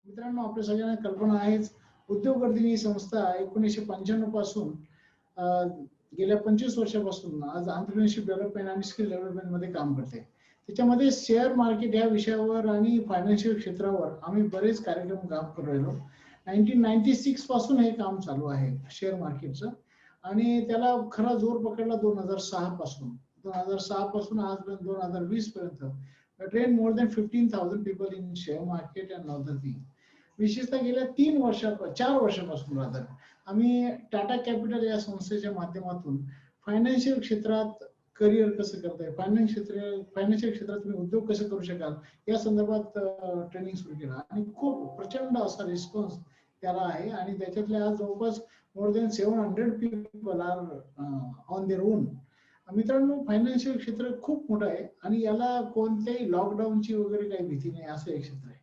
मित्रांनो, आपल्या सगळ्यांना कल्पना आहेच, उद्योगवर्धिनी संस्था 1995 पासून गेल्या 25 वर्षापासून आज एंटरप्रेन्योरशिप डेव्हलपमेंट आणि स्किल डेव्हलपमेंट मध्ये काम करते. त्याच्यामध्ये शेअर मार्केट या विषयावर आणि फायनान्शियल क्षेत्रावर आम्ही बरेच कार्यक्रम काम करू राहिलो. 1996 पासून हे काम चालू आहे शेअर मार्केटचं, आणि त्याला खरा जोर पकडला 2006 पासून. 2006 पासून आज 2020 पर्यंत train more than 15,000 people in share market and other thing. विशेषतः गेल्या 4 वर्षापासून आम्ही टाटा कॅपिटल या संस्थेच्या माध्यमातून फायनान्शियल क्षेत्रात करिअर कसं करताय, फायनान्शियल क्षेत्रात तुम्ही उद्योग कसे करू शकाल या संदर्भात ट्रेनिंग सुरू केलं, आणि खूप प्रचंड असा रिस्पॉन्स त्याला आहे. आणि त्याच्यातले आज जवळपास more than 700 people are on their own. मित्रांनो, फायनान्शियल क्षेत्र खूप मोठं आहे आणि याला कोणत्याही लॉकडाऊनची वगैरे काही भीती नाही, असं एक क्षेत्र आहे.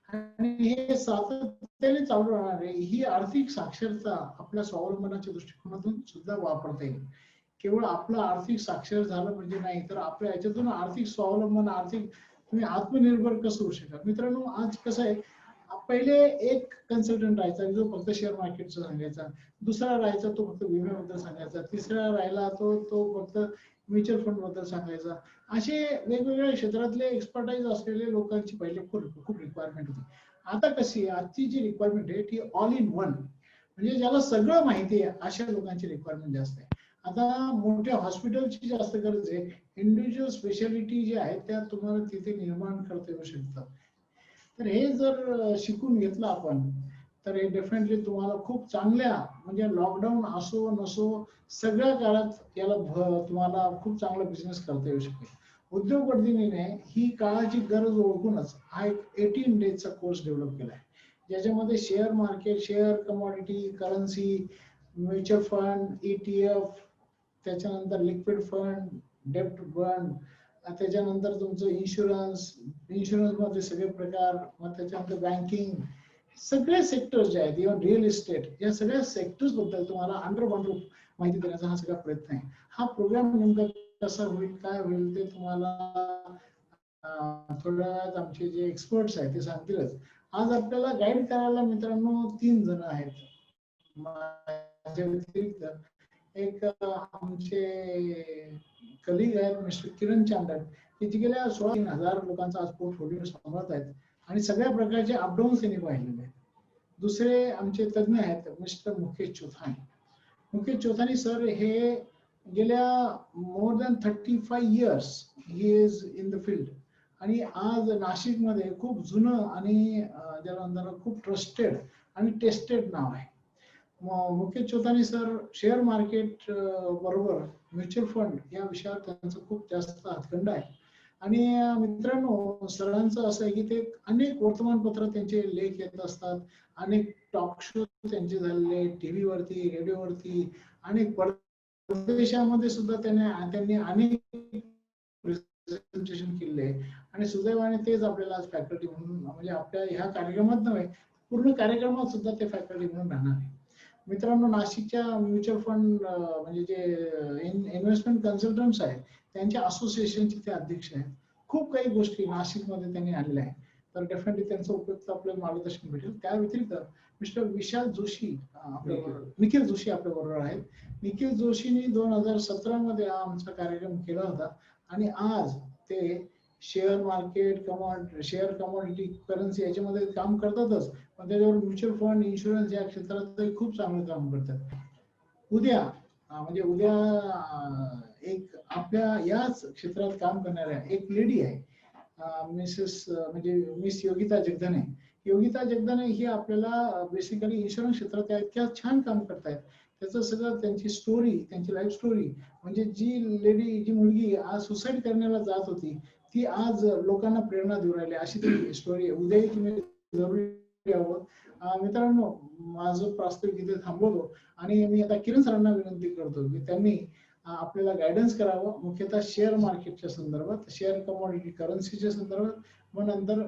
आणि हे सातत्याने चालू राहणार आहे. ही आर्थिक साक्षरता आपल्या स्वावलंबनाच्या दृष्टिकोनातून सुद्धा वापरता येईल. केवळ आपलं आर्थिक साक्षर झालं म्हणजे नाही, तर आपल्या याच्यातून आर्थिक स्वावलंबन, तुम्ही आत्मनिर्भर कसं होऊ शकाल. मित्रांनो, आज कसं आहे, पहिले एक कन्सल्टंट राहायचा जो फक्त शेअर मार्केटचं सांगायचा, दुसरा राहायचा तो फक्त विम्याबद्दल सांगायचा, तिसरा राहिला तो फक्त म्युच्युअल फंड बद्दल सांगायचा. असे वेगवेगळ्या क्षेत्रातले एक्सपर्टाईज असलेले लोकांची पहिले खूप रिक्वायरमेंट होती. आता कशी आजची जी रिक्वायरमेंट आहे ती ऑल इन वन, म्हणजे ज्याला सगळं माहिती आहे अशा लोकांची रिक्वायरमेंट जास्त आहे. आता मोठ्या हॉस्पिटलची जास्त गरज आहे. इंडिव्हिज्युअल स्पेशालिटी जे आहेत त्या तुम्हाला तिथे निर्माण करता येऊ शकतात. तर हे जर शिकून घेतलं आपण तर हे डेफिनेटली तुम्हाला खूप चांगल्या, म्हणजे लॉकडाऊन असो नसो सगळ्या काळात याला तुम्हाला खूप चांगला बिझनेस करता येऊ शकेल. उद्योगवर्धिनीने ही काळाची गरज ओळखूनच हा एक 18 डेजचा कोर्स डेव्हलप केला आहे, ज्याच्यामध्ये share market, share commodity, currency, mutual fund, ETF, त्याच्यानंतर लिक्विड फंड, डेब्ट फंड, त्याच्यानंतर तुमचं इन्शुरन्स मध्ये सगळे प्रकार, मग त्याच्यानंतर बँकिंग, सगळे सेक्टर्स जे आहेत, इव्हन रिअल इस्टेट, या सगळ्या सेक्टर्स बद्दल तुम्हाला अंडर वन रूफ माहिती देण्याचा हा सगळा प्रयत्न आहे. हा प्रोग्राम नेमका कसा होईल, काय होईल ते तुम्हाला थोड्या वेळात आमचे जे एक्सपर्ट्स आहेत ते सांगतीलच. आज आपल्याला गाईड करायला मित्रांनो 3 जण आहेत. माझ्या व्यतिरिक्त एक आमचे कलिग आहेत मिस्टर किरण चांडक, ते गेल्या 16,000 लोकांचा आज पोर्टफोलिओ सांभाळत आहेत आणि सगळ्या प्रकारचे अपडाऊन्स त्यांनी पाहिलेले आहेत. दुसरे आमचे तज्ञ आहेत मिस्टर मुकेश चौथानी. मुकेश चौथानी सर हे गेल्या more than 35 years he is in the field, आणि आज नाशिकमध्ये खूप जुनं आणि ज्याला खूप ट्रस्टेड आणि टेस्टेड नाव आहे. Mukesh Chauthani sir share market बरोबर म्युच्युअल फंड या विषयावर त्यांचं खूप जास्त हातखंड आहे. आणि मित्रांनो, सरांचं असं आहे की ते अनेक वर्तमानपत्रात त्यांचे लेख येत असतात, अनेक टॉक शो त्यांचे झालेले, टीव्ही वरती, रेडिओवरती, अनेक परदेशामध्ये सुद्धा त्यांनी अनेक प्रेझेंटेशन केले. आणि सुदैवाने तेच आपल्याला आज फॅकल्टी म्हणून, म्हणजे आपल्या ह्या कार्यक्रमात नव्हे पूर्ण कार्यक्रमात सुद्धा ते फॅकल्टी म्हणून राहणार आहे. मित्रांनो, नाशिकच्या म्युच्युअल फंड म्हणजे जे इन्व्हेस्टमेंट कन्सल्टंट्स आहेत त्यांच्या असोसिएशनचे ते अध्यक्ष आहेत. खूप काही गोष्टी नाशिकमध्ये त्यांनी आणल्या आहेत, तर डेफिनेटली त्यांचा उपयुक्त आपल्याला मार्गदर्शन भेटेल. त्या व्यतिरिक्त मिस्टर विशाल जोशी निखिल जोशी आपल्या बरोबर आहेत. निखिल जोशींनी 2017 मध्ये आमचा कार्यक्रम केला होता, आणि आज ते share market, share commodity, currency याच्यामध्ये काम करतातच, पण त्याच्यावर म्युच्युअल फंड, इन्शुरन्स या क्षेत्रात खूप चांगलं काम करतात. उद्या एक आपल्या याच क्षेत्रात काम करणाऱ्या एक लेडी आहे, मिस योगिता जगधने. योगिता जगधने ही आपल्याला बेसिकली इन्शुरन्स क्षेत्रात इतक्या छान काम करतायत. त्याचं सगळं त्यांची स्टोरी, त्यांची लाईफ स्टोरी, म्हणजे जी मुलगी आज सुसाईड करण्याला जात होती ती आज लोकांना प्रेरणा देऊ राहिली, अशी ती स्टोरी आहे. उद्याही तुम्ही जरूर यावं. मित्रांनो, माझं प्रास्ताविक इथे थांबवतो आणि मी आता किरण सरांना विनंती करतो की त्यांनी आपल्याला गायडन्स करावं, मुख्यतः शेअर मार्केटच्या संदर्भात, शेअर कमॉडिटी, करन्सीच्या संदर्भात. मग नंतर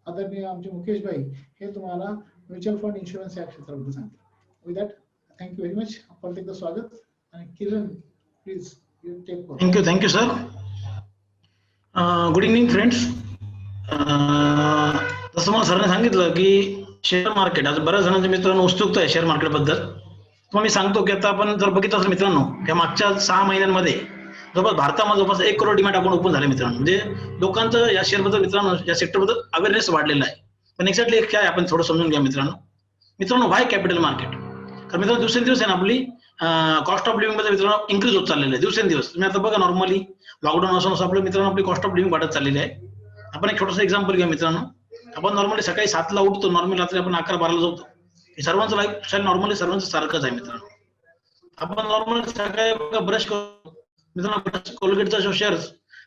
आदरणीय आमचे मुकेश भाई हे तुम्हाला म्युच्युअल फंड, इन्शुरन्स या क्षेत्राबद्दल सांगतील. With that, thank you very much for take the स्वागत. आणि Kiran, please you take. Thank you, sir. Good evening, friends. जसं मला सरने सांगितलं की शेअर मार्केट, आज बऱ्याच जणांच्या मित्रांनो उत्सुकता आहे शेअर मार्केट बद्दल. मग मी सांगतो की आता आपण जर बघितलं असेल मित्रांनो, या मागच्या 6 महिन्यांमध्ये जवळपास भारतामध्ये जवळपास 1 करोड डीमॅट अकाउंट ओपन झाले मित्रांनो. म्हणजे लोकांचं या शेअर बद्दल मित्रांनो, या सेक्टर बद्दल अवेअरनेस वाढलेला आहे. पण एक्झॅक्टली काय आपण थोडं समजून घ्या मित्रांनो. मित्रांनो व्हाय कॅपिटल मार्केट, तर मित्रांनो दिवसेंदिवस आहे ना आपली कॉस्ट ऑफ लिव्हिंग मध्ये मित्रांनो इन्क्रीज होत चाललेलं आहे दिवसेंदिवस. तुम्ही आता बघा नॉर्मली लॉकडाऊन असं आपल्या मित्रांनो आपली कॉस्ट ऑफ लिव्हिंग वाढत चाललेली आहे. आपण एक छोटंसं एक्झाम्पल घ्या मित्रांनो. आपण नॉर्मली सकाळी 7ला उठतो, नॉर्मली रात्री आपण 11-12ला झोपतो. सर्वांचं लाईफस्टाईल नॉर्मली सर्वांचं सारखंच आहे मित्रांनो. आपण नॉर्मली सकाळी ब्रश करतो मित्रांनो, कोलगेटचा जो शेअर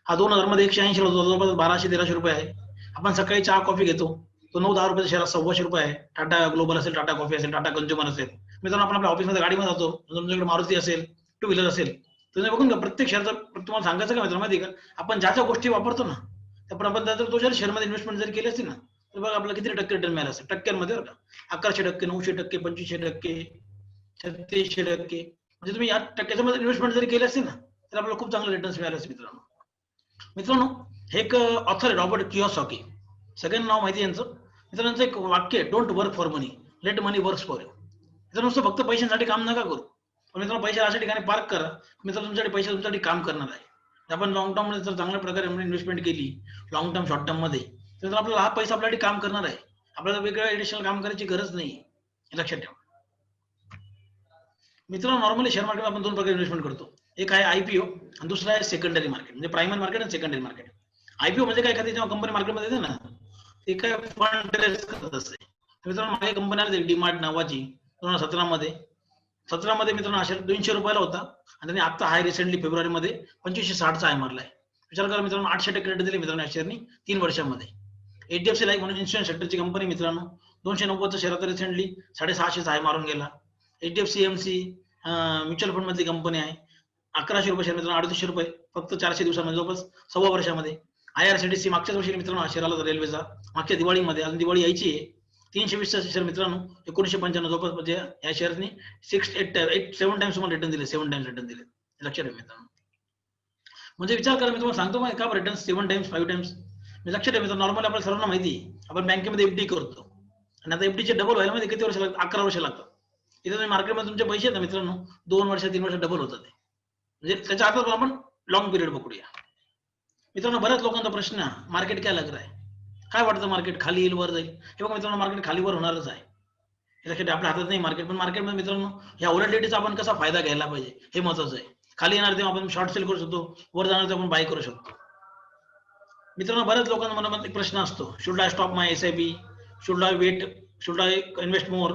हा 2000 मध्ये 180 होतो, जवळपास 1200-1300 रुपये आहे. आपण सकाळी चहा कॉफी घेतो, तो 9-10 रुपयाचा शेअर 1,200 रुपये आहे. टाटा ग्लोबल असेल, टाटा कॉफी असेल, टाटा कंझ्युमर असेल. मित्रांनो आपण आपल्या ऑफिसमध्ये गाडीमध्ये जातो, तुमच्याकडे मारुती असेल, टू व्हीलर असेल, तुम्ही बघून का प्रत्येक शेअरचा तुम्हाला सांगायचं का मित्रांनो माहिती का, आपण ज्या ज्या गोष्टी वापरतो ना त्याप्रमाणे आपण त्याचा तो शेअरमध्ये इन्व्हेस्टमेंट जर केली असती ना तर बघा आपल्याला किती टक्के रिटर्न मिळाला असेल टक्क्यांमध्ये बरं का. 1100%, 900%, 25%, 36%. म्हणजे तुम्ही या टक्क्यामध्ये इन्व्हेस्टमेंट जरी केली असती ना तर आपल्याला खूप चांगले रिटर्न्स मिळाले असते मित्रांनो. मित्रांनो हे एक ऑथर आहे रॉबर्ट कियोसाकी, सगळ्यांना नाव माहिती आहे यांचं. मित्रांनो एक वाक्य, don't work for money, late money works for you. मित्रांनो नुसतं फक्त पैशांसाठी काम नका करू, पण मित्रांनो पैसे अशा ठिकाणी पार्क करा मित्रांनो तुमच्यासाठी पैसे तुमच्यासाठी काम करणार आहे. आपण लॉंग टर्म मध्ये जर चांगल्या प्रकारे इन्व्हेस्टमेंट केली लॉंग टर्म शॉर्ट टर्म मध्ये तर आपल्याला हा पैसा आपल्यासाठी काम करणार आहे. आपल्याला वेगळ्या एडिशनल काम करायची गरज नाही, हे लक्षात ठेवा. मित्रांनो नॉर्मली शेअर मार्केट आपण 2 प्रकारे इन्व्हेस्टमेंट करतो. एक आहे आयपीओ आणि दुसरा आहे सेकंडरी मार्केट, म्हणजे प्रायमरी मार्केट आणि सेकंडरी मार्केट. आयपीओ म्हणजे काय करते, जेव्हा कंपनी मार्केटमध्ये येते ना ते काय फंड रेज करत असते. मित्रांनो माझ्या कंपनी आली डीमार्ट नावाची 2017 मध्ये. 17 मध्ये मित्रांनो शेअर 200 रुपयाला होता आणि त्यांनी आता हाय रिसेंटली फेब्रुवारी मध्ये 2560चा हाय मारलाय. विचार करा मित्रांनो 800% रिटर्न दिले मित्रांनो या शेअरनी 3 वर्षांमध्ये. एचडीएफसी लाईफ म्हणून इन्शुरन्स सेक्टरची कंपनी मित्रांनो 290चा शेअर आता रिसेंटली 650चा हाय मारून गेला. एचडीएफसी एमसी म्युच्युअल फंड मधली कंपनी आहे, 1100 रुपये शेअर मित्रांनो 3800 रुपये फक्त 400 दिवसांमध्ये, जवळपास 1.25 वर्षामध्ये. आयआरसीटीसी मागच्याच वर्षी मित्रांनो शेअर आला रेल्वेचा मागच्या दिवाळीमध्ये, अजून दिवाळी यायची आहे. 320चा शेअर मित्रांनो 1995 जवळपास, म्हणजे या शेअरनी 7 टाइम्स तुम्हाला रिटर्न दिले, 7 टाइम्स रिटर्न दिले, लक्षात ठेवा मित्रांनो. म्हणजे विचार करा मी तुम्हाला सांगतो का रिटर्न 7 टाइम्स 5 टाइम्स, लक्षात ठेवा मित्रांनो. नॉर्मली आपल्याला सर्वांना माहिती आपण बँकेमध्ये एफडी करतो आणि आता एफडीचे डबल व्हायला मध्ये किती वर्ष लागतात, 11 वर्ष लागतात. इथे तुम्ही मार्केटमध्ये तुमचे पैसे आहेत ना मित्रांनो 2 वर्ष 3 वर्ष डबल होतात. म्हणजे त्याच्या आता आपण लॉंग पिरियड पकडूया मित्रांनो. बऱ्याच लोकांचा प्रश्न मार्केट काय लग रहा है, काय वाटतं मार्केट खाली येईल वर जाईल. हे बघा मित्रांनो मार्केट खाली वर होणारच आहे, लक्षात आपल्या हातात नाही मार्केट. पण मार्केटमध्ये मित्रांनो या व्होलॅटिलिटीचा आपण कसा फायदा घ्यायला पाहिजे हे महत्वाचं आहे. खाली येणार तेव्हा आपण शॉर्ट सेल करू शकतो, वर जाणार तेव्हा आपण बाय करू शकतो. मित्रांनो बऱ्याच लोकांना मनात एक प्रश्न असतो, should I stop my SIP, should I wait, should I invest more,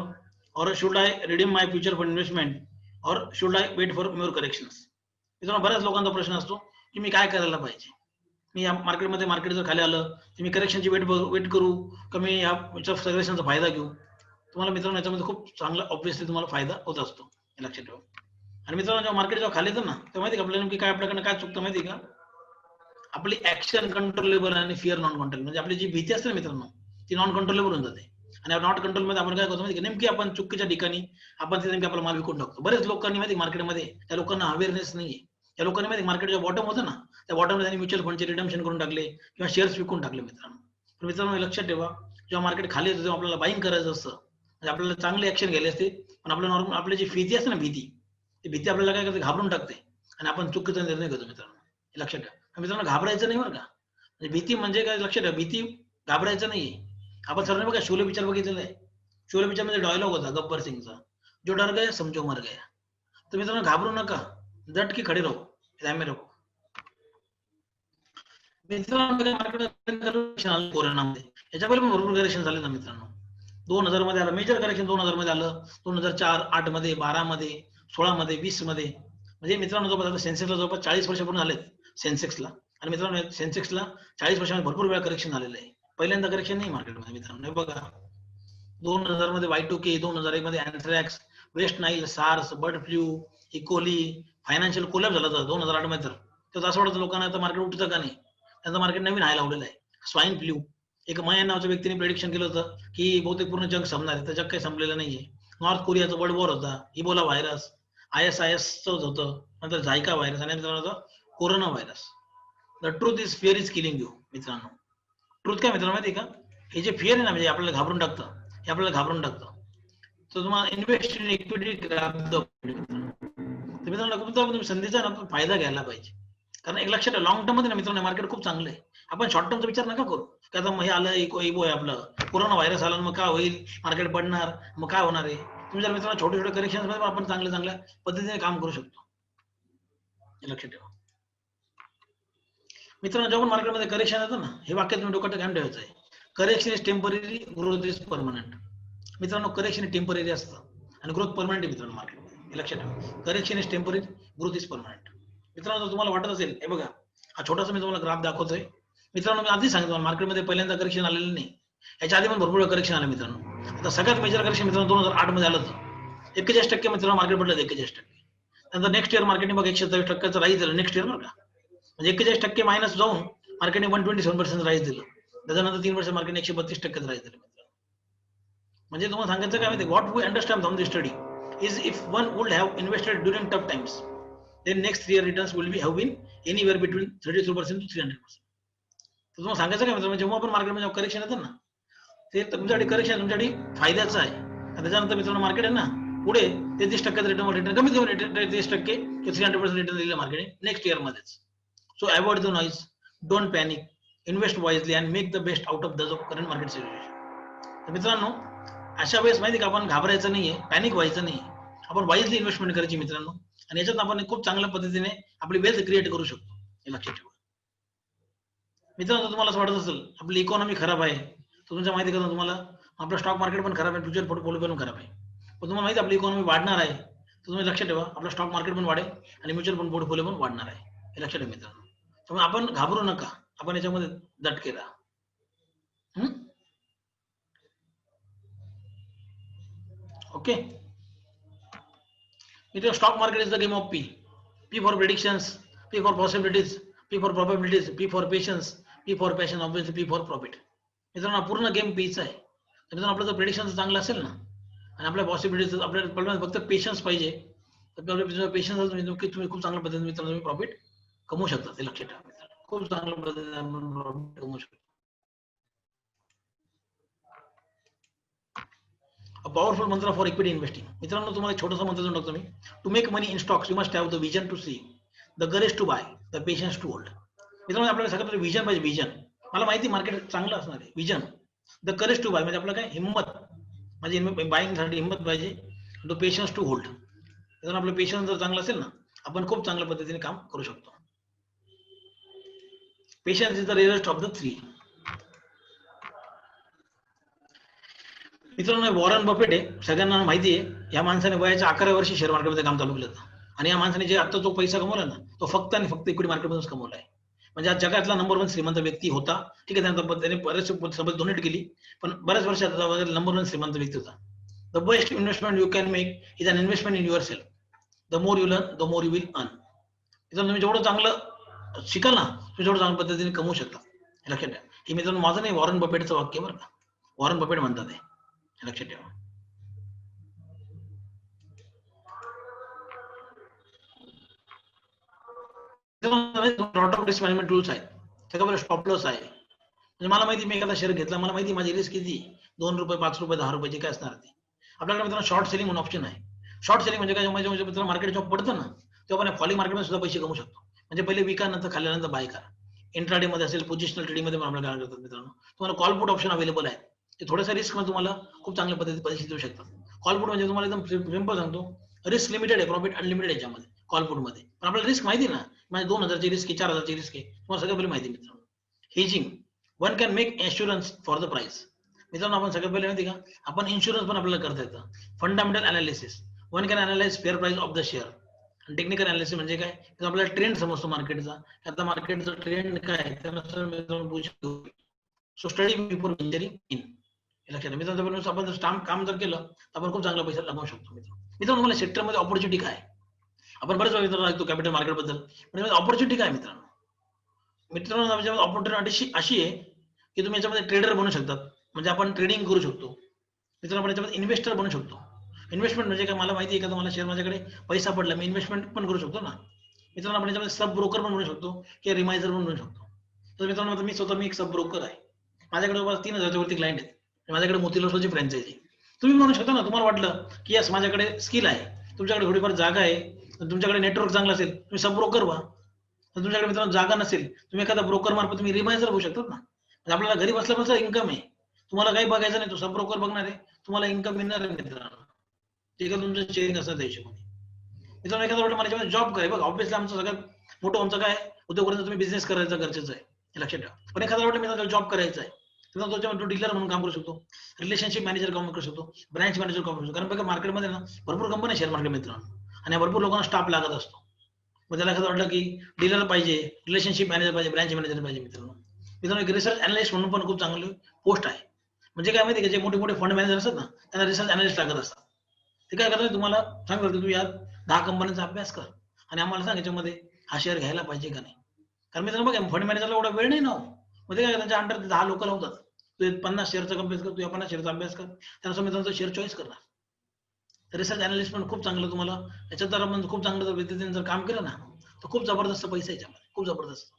और should I redeem my future fund investment, और should I wait for more corrections. मित्रांनो बऱ्याच लोकांचा प्रश्न असतो की मी काय करायला पाहिजे, मी या मार्केटमध्ये मार्केट जर खाली आलं तर मी करेक्शनची वेट करू का मी या करेक्शनचा फायदा घेऊ. तुम्हाला मित्रांनो याच्यामध्ये खूप चांगला ऑब्व्हियसली तुम्हाला फायदा होत असतो, हे लक्षात ठेवा. आणि मित्रांनो जेव्हा मार्केट जेव्हा खाली येतं ना तेव्हा माहिती का आपल्याला नेमकी काय आपल्याकडनं काय चुकतं माहिती का, आपली ऍक्शन कंट्रोलेबल आणि फिअर नॉन कंट्रोल, म्हणजे आपली जी भीती असते ना मित्रांनो ती नॉन कंट्रोलेबल होऊन जाते. आणि नॉट कंट्रोल मध्ये आपण काय करतो माहिती का, नेमकी आपण चुकीच्या ठिकाणी आपण तिथे नेमकी आपला माल विकून टाकतो. बरेच लोकांनी माहिती मार्केटमध्ये, त्या लोकांना अवेअरनेस नाहीये. त्या लोकांनी माहिती मार्केटच्या बॉटम होतं ना त्या बॉटम त्यांनी म्युच्युअल फंडचे रिडम्शन करून टाकले किंवा शेअर्स विकून टाकले मित्रांनो. पण मित्रांनो लक्षात ठेवा जेव्हा मार्केट खाली येतं तेव्हा आपल्याला बाईंग करायचं असतं, म्हणजे आपल्याला चांगली ऍक्शन घ्यायला असते. पण आपल्या नॉर्मल आपली जी भीती असते ना ती भीती आपल्याला काय करते, घाबरून टाकते आणि आपण चुकीचा निर्णय घेतो मित्रांनो, हे लक्षात ठेवा. मित्रांनो घाबरायचं नाही बरं का, म्हणजे भीती म्हणजे काय लक्षात ठेवा, भीती घाबरायचं नाहीये. आपण सर्वांनी बघा शोले पिक्चर बघितलेला आहे, शोले पिक्चर मध्ये डायलॉग होता गब्बर सिंगचा, जो डर गया समझो मर गया. तर मित्रांनो घाबरू नका, डट के खडे राहू, ध्यान रखो. मित्रांनो कोरोनामध्ये याच्या पहिले पण भरपूर करेक्शन झाले ना मित्रांनो. 2000 मध्ये आलं मेजर करेक्शन, 2000 मध्ये आलं, 2004, 8 मध्ये, 12 मध्ये, 16 मध्ये, 20 मध्ये. म्हणजे मित्रांनो जवळपास सेन्सेक्सला जवळपास 40 वर्ष पूर्ण झालेत सेन्सेक्सला. आणि मित्रांनो सेन्सेक्सला 40 वर्षांमध्ये भरपूर वेळा करेक्शन झालेलं आहे, पहिल्यांदा करेक्शन नाही मार्केटमध्ये मित्रांनो. बघा 2000 मध्ये Y2K, 2001 मध्ये anthrax, West Nile, SARS, bird flu, E coli, financial collapse झाला होता 2008 मध्ये. तर असं वाटतं लोकांना आता मार्केट उठतं का नाही, त्यांचं मार्केट नवीन हाय लावलेलं आहे. स्वाईन फ्लू, एक मयन नावाच्या व्यक्तीने प्रेडिक्शन केलं होतं की बहुतेक पूर्ण जग संपणार आहे, तर जग काही संपलेलं नाहीये. नॉर्थ कोरियाचा वर्ल्ड वॉर होता, इबोला व्हायरस, ISIS होतं, नंतर झायका व्हायरस आणि नंतर corona virus. The truth is fear is killing you मित्रांनो. ट्रूथ काय मित्रांनो माहिती का, हे जे फिअर आहे ना, म्हणजे आपल्याला घाबरून टाकतं, हे आपल्याला घाबरून टाकतं. तर तुम्हाला invest in equity grab the तर मित्रांनो तुम्ही संधीचा ना फायदा घ्यायला पाहिजे. कारण एक लक्षात लॉंग टर्म मध्ये ना मित्रांनो मार्केट खूप चांगलं आहे. आपण शॉर्ट टर्मचा विचार नका करू की आता हे आलं इबो आहे आपलं, कोरोना व्हायरस आला मग काय होईल, मार्केट पडणार, मग काय होणार आहे. तुम्ही जर मित्रांनो छोटे छोटे करेक्शन मध्ये आपण चांगल्या पद्धतीने काम करू शकतो, हे लक्षात ठेवा. मित्रांनो जेव्हा मार्केटमध्ये करेक्शन येतं ना, हे वाक्य तुम्ही डोक्यात कायम ठेवायचं आहे. Correction is temporary, growth is permanent. मित्रांनो करेक्शन टेम्पररी असतं आणि ग्रोथ परमनंट आहे मित्रांनो मार्केटमध्ये, हे लक्षात ठेवा. Correction is temporary, growth is permanent. मित्रांनो तुम्हाला वाटत असेल, हे बघा हा छोटासा मी तुम्हाला ग्राफ दाखवतोय. मित्रांनो मी आधी सांगितलं मार्केटमध्ये पहिल्यांदा करेक्शन आलेलं नाही, याच्या आधी पण भरपूर करेक्शन आलं मित्रांनो. आता सगळ्यात मेजर करेक्शन मित्रांनो 2008 मध्ये आलं होतं. 41% मित्रांनो मार्केट पडलं 41%. नंतर नेक्स्ट इयर मार्केटने बघा 127% राईज झालं नेक्स्ट इयर बरं का. म्हणजे 41% मायनस जाऊन मार्केटने 127% राईज दिलं. त्याच्यानंतर 3 वर्ष मार्केटने 132% राईज दिलं. म्हणजे तुम्हाला सांगायचं काय माहिती, what we understand from this study is if one would have invested during tough times then next 3 year returns will be have been anywhere between 32% to 300%. तर तुम्हाला सांगायचं काय मित्रांनो, जेव्हा आपण मार्केटमध्ये करेक्शन येतं ना, ते तुमच्यासाठी करेक्शन तुमच्यासाठी फायद्याचं आहे. त्याच्यानंतर मित्रांनो मार्केट आहे ना पुढे 33% रिटर्न कमीत कमी 33% किंवा 300% रिटर्न दिलं मार्केटने नेक्स्ट इयर मध्येच. So avoid the noise, don't panic, invest wisely and make the best out of the current market situation. तर मित्रांनो अशा वेळेस माहिती का आपण घाबरायचं नाहीये, पॅनिक व्हायचं नाही, आपण वाईजली इन्व्हेस्टमेंट करायची मित्रांनो. आणि याच्यात आपण खूप चांगल्या पद्धतीने आपली वेल्थ क्रिएट करू शकतो, हे लक्षात ठेवा. मित्रांनो तुम्हाला असं वाटत असेल आपली इकॉनॉमी खराब आहे, तर तुमच्या माहिती का तुम्हाला आपलं स्टॉक मार्केट पण खराब आहे, फ्युचर पोर्टफोलिओ पण खराब आहे. पण तुम्हाला माहिती आपली इकॉनॉमी वाढणार आहे, तर तुम्ही लक्षात ठेवा आपलं स्टॉक मार्केट पण वाढेल आणि म्युच्युअल फंड पोर्टफोलिओ पण वाढणार आहे, हे लक्षात ठेवा मित्रांनो. त्यामुळे आपण घाबरू नका, आपण याच्यामध्ये दटके राहा. ओके मित्रांनो, stock market is the game of P. P for predictions, P for possibilities, P for probabilities, P for patience, P for passion, obviously P for profit. मित्रांनो पूर्ण गेम पीचा आहे. मित्रांनो आपलं जर प्रेडिक्शन चांगलं असेल ना आणि आपल्या पॉसिबिलिटीज आपल्याला फक्त पेशन्स पाहिजे, तर आपल्या पेशन्स तुम्ही खूप चांगल्या पद्धतीने मित्रांनो तुम्ही प्रॉफिट कमवू शकता, ते लक्षात ठेवा मित्रांनो. खूप चांगल्या पद्धतीने आपण प्रॉफिट कमवू शकतो. A powerful mantra for equity investing. मित्रांनो तुम्हाला छोटासा मंत्र देऊन टाकतो मी. To make money in stocks, you must have the vision to see, the courage to buy, the patience to hold. मित्रांनो आपल्याला सगळ्यात विजन पाहिजे, विजन. मला माहिती मार्केट चांगलं असणार आहे, vision. The courage to buy म्हणजे आपलं काय हिंमत, म्हणजे बाईंग साठी हिंमत पाहिजे. The patience to hold. मित्रांनो आपलं पेशन्स जर चांगलं असेल ना, आपण खूप चांगल्या पद्धतीने काम करू शकतो. Patience is the rarest of the 3. मित्रांनो वॉरन बफेट आहे, सगळ्यांना माहिती आहे. या माणसाने वयाच्या 11व्या वर्षी शेअर मार्केटमध्ये काम चालू केलं होतं. आणि या माणसाने जे आता तो पैसा कमवला ना, तो फक्त आणि फक्त इक्विटी मार्केटमधूनच कमवला आहे. म्हणजे आज जगातला नंबर 1 श्रीमंत व्यक्ती होता. ठीक आहे, त्याने बरेच संपत्ती डोनेट केली, पण बऱ्याच वर्षात नंबर 1 श्रीमंत व्यक्ती होता. The best investment you can make is an investment in yourself. The more you learn, the more you will earn. तुम्ही जेवढं चांगलं शिकाल ना, तुम्ही जेवढं चांगल्या पद्धतीने कमवू शकता, हे लक्षात ठेवा. हे मित्रांनो माझं नाही, वॉरन बफेटचं वाक्य बरं का. वॉरन बफेट म्हणतात हे, लक्षात ठेवा. Lot of risk management tools आहेत, त्याच्यावर स्टॉप लॉस आहे. म्हणजे मला माहिती मी एखादा शेअर घेतला, मला माहिती माझी रिस्क किती, 2 रुपये, 5 रुपये, 10 रुपयाची काय असणार ती. आपल्याकडे मित्रांनो शॉर्ट सेलिंग म्हणून ऑप्शन आहे. शॉर्ट सेलिंग म्हणजे काय, म्हणजे मित्रांनो मार्केट जेव्हा पडतं ना, तेव्हा आपण फॉलिंग मार्केटमध्ये सुद्धा पैसे कमवू शकतो. म्हणजे पहिले विका, नंतर खाल्ल्यानंतर बाय करा. इंट्राडे मध्ये असेल, पोझिशनल ट्रेडिंग मध्ये पण आपल्याला काय करतात मित्रांनो, तुम्हाला कॉल पुट ऑप्शन अवेलेबल आहे. ते थोड्यासा रिस्क मध्ये तुम्हाला खूप चांगल्या पद्धतीने पैसे देऊ शकतात. कॉल पुट म्हणजे तुम्हाला एकदम सिंपल सांगतो, रिस्क लिमिटेड आहे, प्रॉफिट अनलिमिटेड आहे याच्यामध्ये कॉल पुट मध्ये. पण आपल्याला रिस्क माहिती ना, म्हणजे 2000ची रिस्क आहे, 4000ची रिस्क आहे, तुम्हाला सगळं पहिले माहिती मित्रांनो. Hedging, one can make insurance for the price. मित्रांनो आपण सगळ्यात पहिले माहिती का, आपण इन्शुरन्स पण आपल्याला करता येतं. Fundamental analysis, one can analyse fair price of the share. Technical analysis म्हणजे काय, तर आपल्याला ट्रेंड समजतो मार्केटचा, आता मार्केटचा ट्रेंड काय आहे त्यानुसार मित्रांनो पूछू शकतो. So study before venturing in, लक्षात ठेवा मित्रांनो. आपण जर काम जर केलं तर आपण खूप चांगला पैसा कमवू शकतो मित्रांनो. तुम्हाला सेक्टरमध्ये ऑपॉर्च्युनिटी काय, आपण बरेच वेळा मित्रांनो ऐकतो कॅपिटल मार्केट बद्दल, पण ऑपॉर्च्युनिटी काय मित्रांनो. मित्रांनो ऑपॉर्च्युनिटी अशी आहे की तुम्ही याच्यामध्ये ट्रेडर बनू शकतात, म्हणजे आपण ट्रेडिंग करू शकतो. मित्रांनो आपण याच्यामध्ये इन्व्हेस्टर बनू शकतो. इन्व्हेस्टमेंट म्हणजे काय, मला माहिती आहे का तुम्हाला शेअर माझ्याकडे पैसा पडला, मी इन्व्हेस्टमेंट पण करू शकतो ना. मित्रांनो आपण याच्यामध्ये सब ब्रोकर पण बनू शकतो किंवा रिमायझर पण बनू शकतो. तर मित्रांनो मी स्वतः एक सब ब्रोकर आहे. माझ्याकडे 3,000च्या वरती क्लायंट आहेत. माझ्याकडे मोतीलाल ओस्वालची फ्रँचायझी. तुम्ही म्हणू शकता ना, तुम्हाला वाटलं की यस माझ्याकडे स्किल आहे, तुमच्याकडे थोडीफार जागा आहे, तुमच्याकडे नेटवर्क चांगला असेल, तुम्ही सब ब्रोकर व्हा. तुमच्याकडे मित्रांनो जागा नसेल, तुम्ही एखादा ब्रोकर मार्फत तुम्ही रिमायझर होऊ शकतात ना. म्हणजे आपल्याला घरी बसल्या बसल्या इन्कम आहे. तुम्हाला काही बघायचं नाही, तो सब ब्रोकर बघणार आहे, तुम्हाला इन्कम मिळणार आहे मित्रांनो. ठीक आहे, तुमचं शेअरिंग असतं त्या हिशोबाने. मित्रांनो एखादा वाटतं मला जॉब करे, बघा ऑब्व्हियसली आमचं सगळ्यात मोठं आमचं काय उद्योगपर्यंत तुम्ही बिझनेस करायचा गरजेचं आहे, हे लक्षात ठेवा. पण एखादा वाटतं मी जॉब करायचा आहे, तर तो डीलर म्हणून काम करू शकतो, रिलेशनशिप मॅनेजर काम करू शकतो, ब्रँच मॅनेजर काम करू शकतो. कारण बघा मार्केटमध्ये ना भरपूर कंपन्या शेअर मार्केट मित्रांनो, आणि भरपूर लोकांना स्टाफ लागत असतो. मग त्याला एखादं वाटलं की डीलर पाहिजे, रिलेशनशिप मॅनेजर पाहिजे, ब्रँच मॅनेजर पाहिजे. मित्रांनो एक रिसर्च अनालिस्ट म्हणून पण खूप चांगली पोस्ट आहे. म्हणजे काय माहिती का, जे मोठे मोठे फंड मॅनेजर असतात ना, त्यांना रिसर्च अनालिस्ट लागत असतात. ते काय करतात, तुम्हाला सांगतात की तू या 10 कंपन्यांचा अभ्यास कर आणि आम्हाला सांग याच्यामध्ये हा शेअर घ्यायला पाहिजे का नाही. कारण मित्रांनो बघा फंड मॅनेजरला एवढा वेळ नाही ना. म्हणजे काय त्यांच्या अंडर 10 लोक लावतात, तू 50 शेअरचा अभ्यास कर, तू या 50 शेअरचा अभ्यास कर, त्यानुसार मित्रांनो शेअर चॉईस करणार. रिसर्च अनालिस्ट पण खूप चांगलं तुम्हाला याच्यात जर आपण खूप चांगलं पद्धतीने जर काम केलं ना, तर खूप जबरदस्त पैसा याच्यामध्ये, खूप जबरदस्त.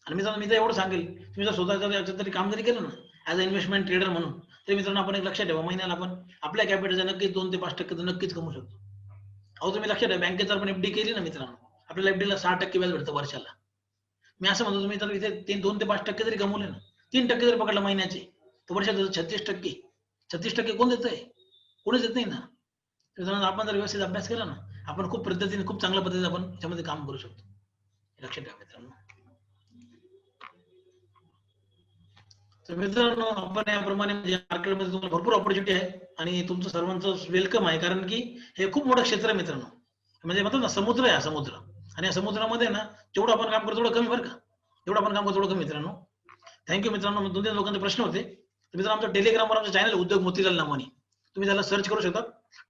आणि मित्रांनो मी तर एवढं सांगेल, तुम्ही जर स्वतःच्या याच्यात तरी काम जरी केलं ना ऍज अ इन्व्हेस्टमेंट ट्रेडर म्हणून, तरी मित्रांनो आपण एक लक्षात ठेवा, महिन्याला आपण आपल्या कॅपिटलचा नक्कीच 2 ते 5% तर नक्कीच कमवू शकतो. अहो तुम्ही लक्षात ठेवा, बँकेत जर आपण एफडी केली ना मित्रांनो, आपल्याला एफडीला 6% व्याज भेटतं वर्षाला. मी असं म्हणतो, तुम्ही तर इथे 2 ते 5% जरी कमवले ना, 3% जरी पकडलं महिन्याचे, तर वर्षात 36% कोण देतंय? कोणीच देत नाही ना. मित्रांनो आपण जर व्यवस्थित अभ्यास केला ना, आपण खूप पद्धतीने खूप चांगल्या पद्धतीने आपण त्याच्यामध्ये काम करू शकतो. लक्षात ठेवा मित्रांनो. तर मित्रांनो आपण याप्रमाणे म्हणजे मार्केटमध्ये तुम्हाला भरपूर ऑपॉर्च्युनिटी आहे आणि तुमचं सर्वांचं वेलकम आहे, कारण की हे खूप मोठं क्षेत्र आहे मित्रांनो. म्हणजे म्हणतात ना समुद्र आहे हा समुद्र, आणि या समुद्रामध्ये ना जेवढं आपण काम करतो तेवढं कमी बरं का, जेवढं आपण काम करतो तेवढं कमी मित्रांनो. थँक्यू मित्रांनो. 2-3 लोकांचे प्रश्न होते. तर मित्रांनो आमच्या टेलिग्रामवर आमचं चॅनल उद्योग मोतीलाल नावाने, तुम्ही त्याला सर्च करू शकता.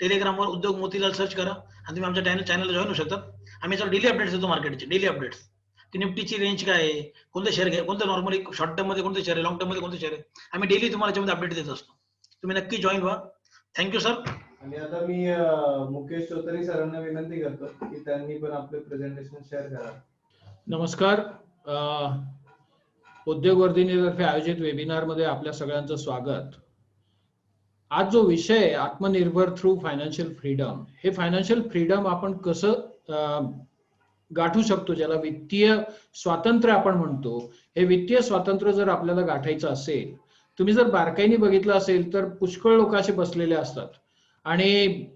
टेलिग्रामवर उद्योग मोतीलाल सर्च करा आणि तुम्ही आमच्या चॅनलला जॉईन होऊ शकता. आम्ही याच्यावर डेली अपडेट्स देतो, मार्केटचे डेली अपडेट्स, की निफ्टीची रेंज काय आहे, कोणतं शेअर घ्या, कोणतं नॉर्मली शॉर्ट टर्म मध्ये कोणतं शेअर आहे, लॉंग टर्म मध्ये कोणतं शेअर आहे, आम्ही डेली तुम्हाला याच्यामध्ये अपडेट देत असतो. तुम्ही नक्की जॉईन व्हा. Thank you sir. आणि आता मी मुकेश चौधरी सरांना विनंती करतो की त्यांनी पण आपले प्रेझेंटेशन शेअर करा. नमस्कार. उद्योगवर्धिनीतर्फे आयोजित वेबिनार मध्ये आपल्या सगळ्यांचं स्वागत. आज जो विषय आहे आत्मनिर्भर थ्रू फायनान्शियल फ्रीडम, हे फायनान्शियल फ्रीडम आपण कसं गाठू शकतो, ज्याला वित्तीय स्वातंत्र्य आपण म्हणतो. हे वित्तीय स्वातंत्र्य जर आपल्याला गाठायचं असेल, तुम्ही जर बारकाईने बघितलं असेल तर पुष्कळ लोक असे बसलेले असतात आणि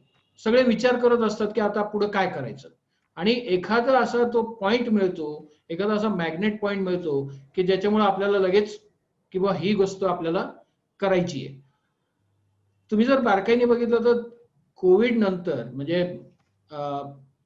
सगळे विचार करत असतात की आता पुढे काय करायचं. आणि एखादा असा तो पॉइंट मिळतो, एखादा असा मॅग्नेट पॉइंट मिळतो की ज्याच्यामुळे आपल्याला लगेच किंवा ही गोष्ट आपल्याला करायची आहे. तुम्ही जर बारकाईने बघितलं तर कोविड नंतर म्हणजे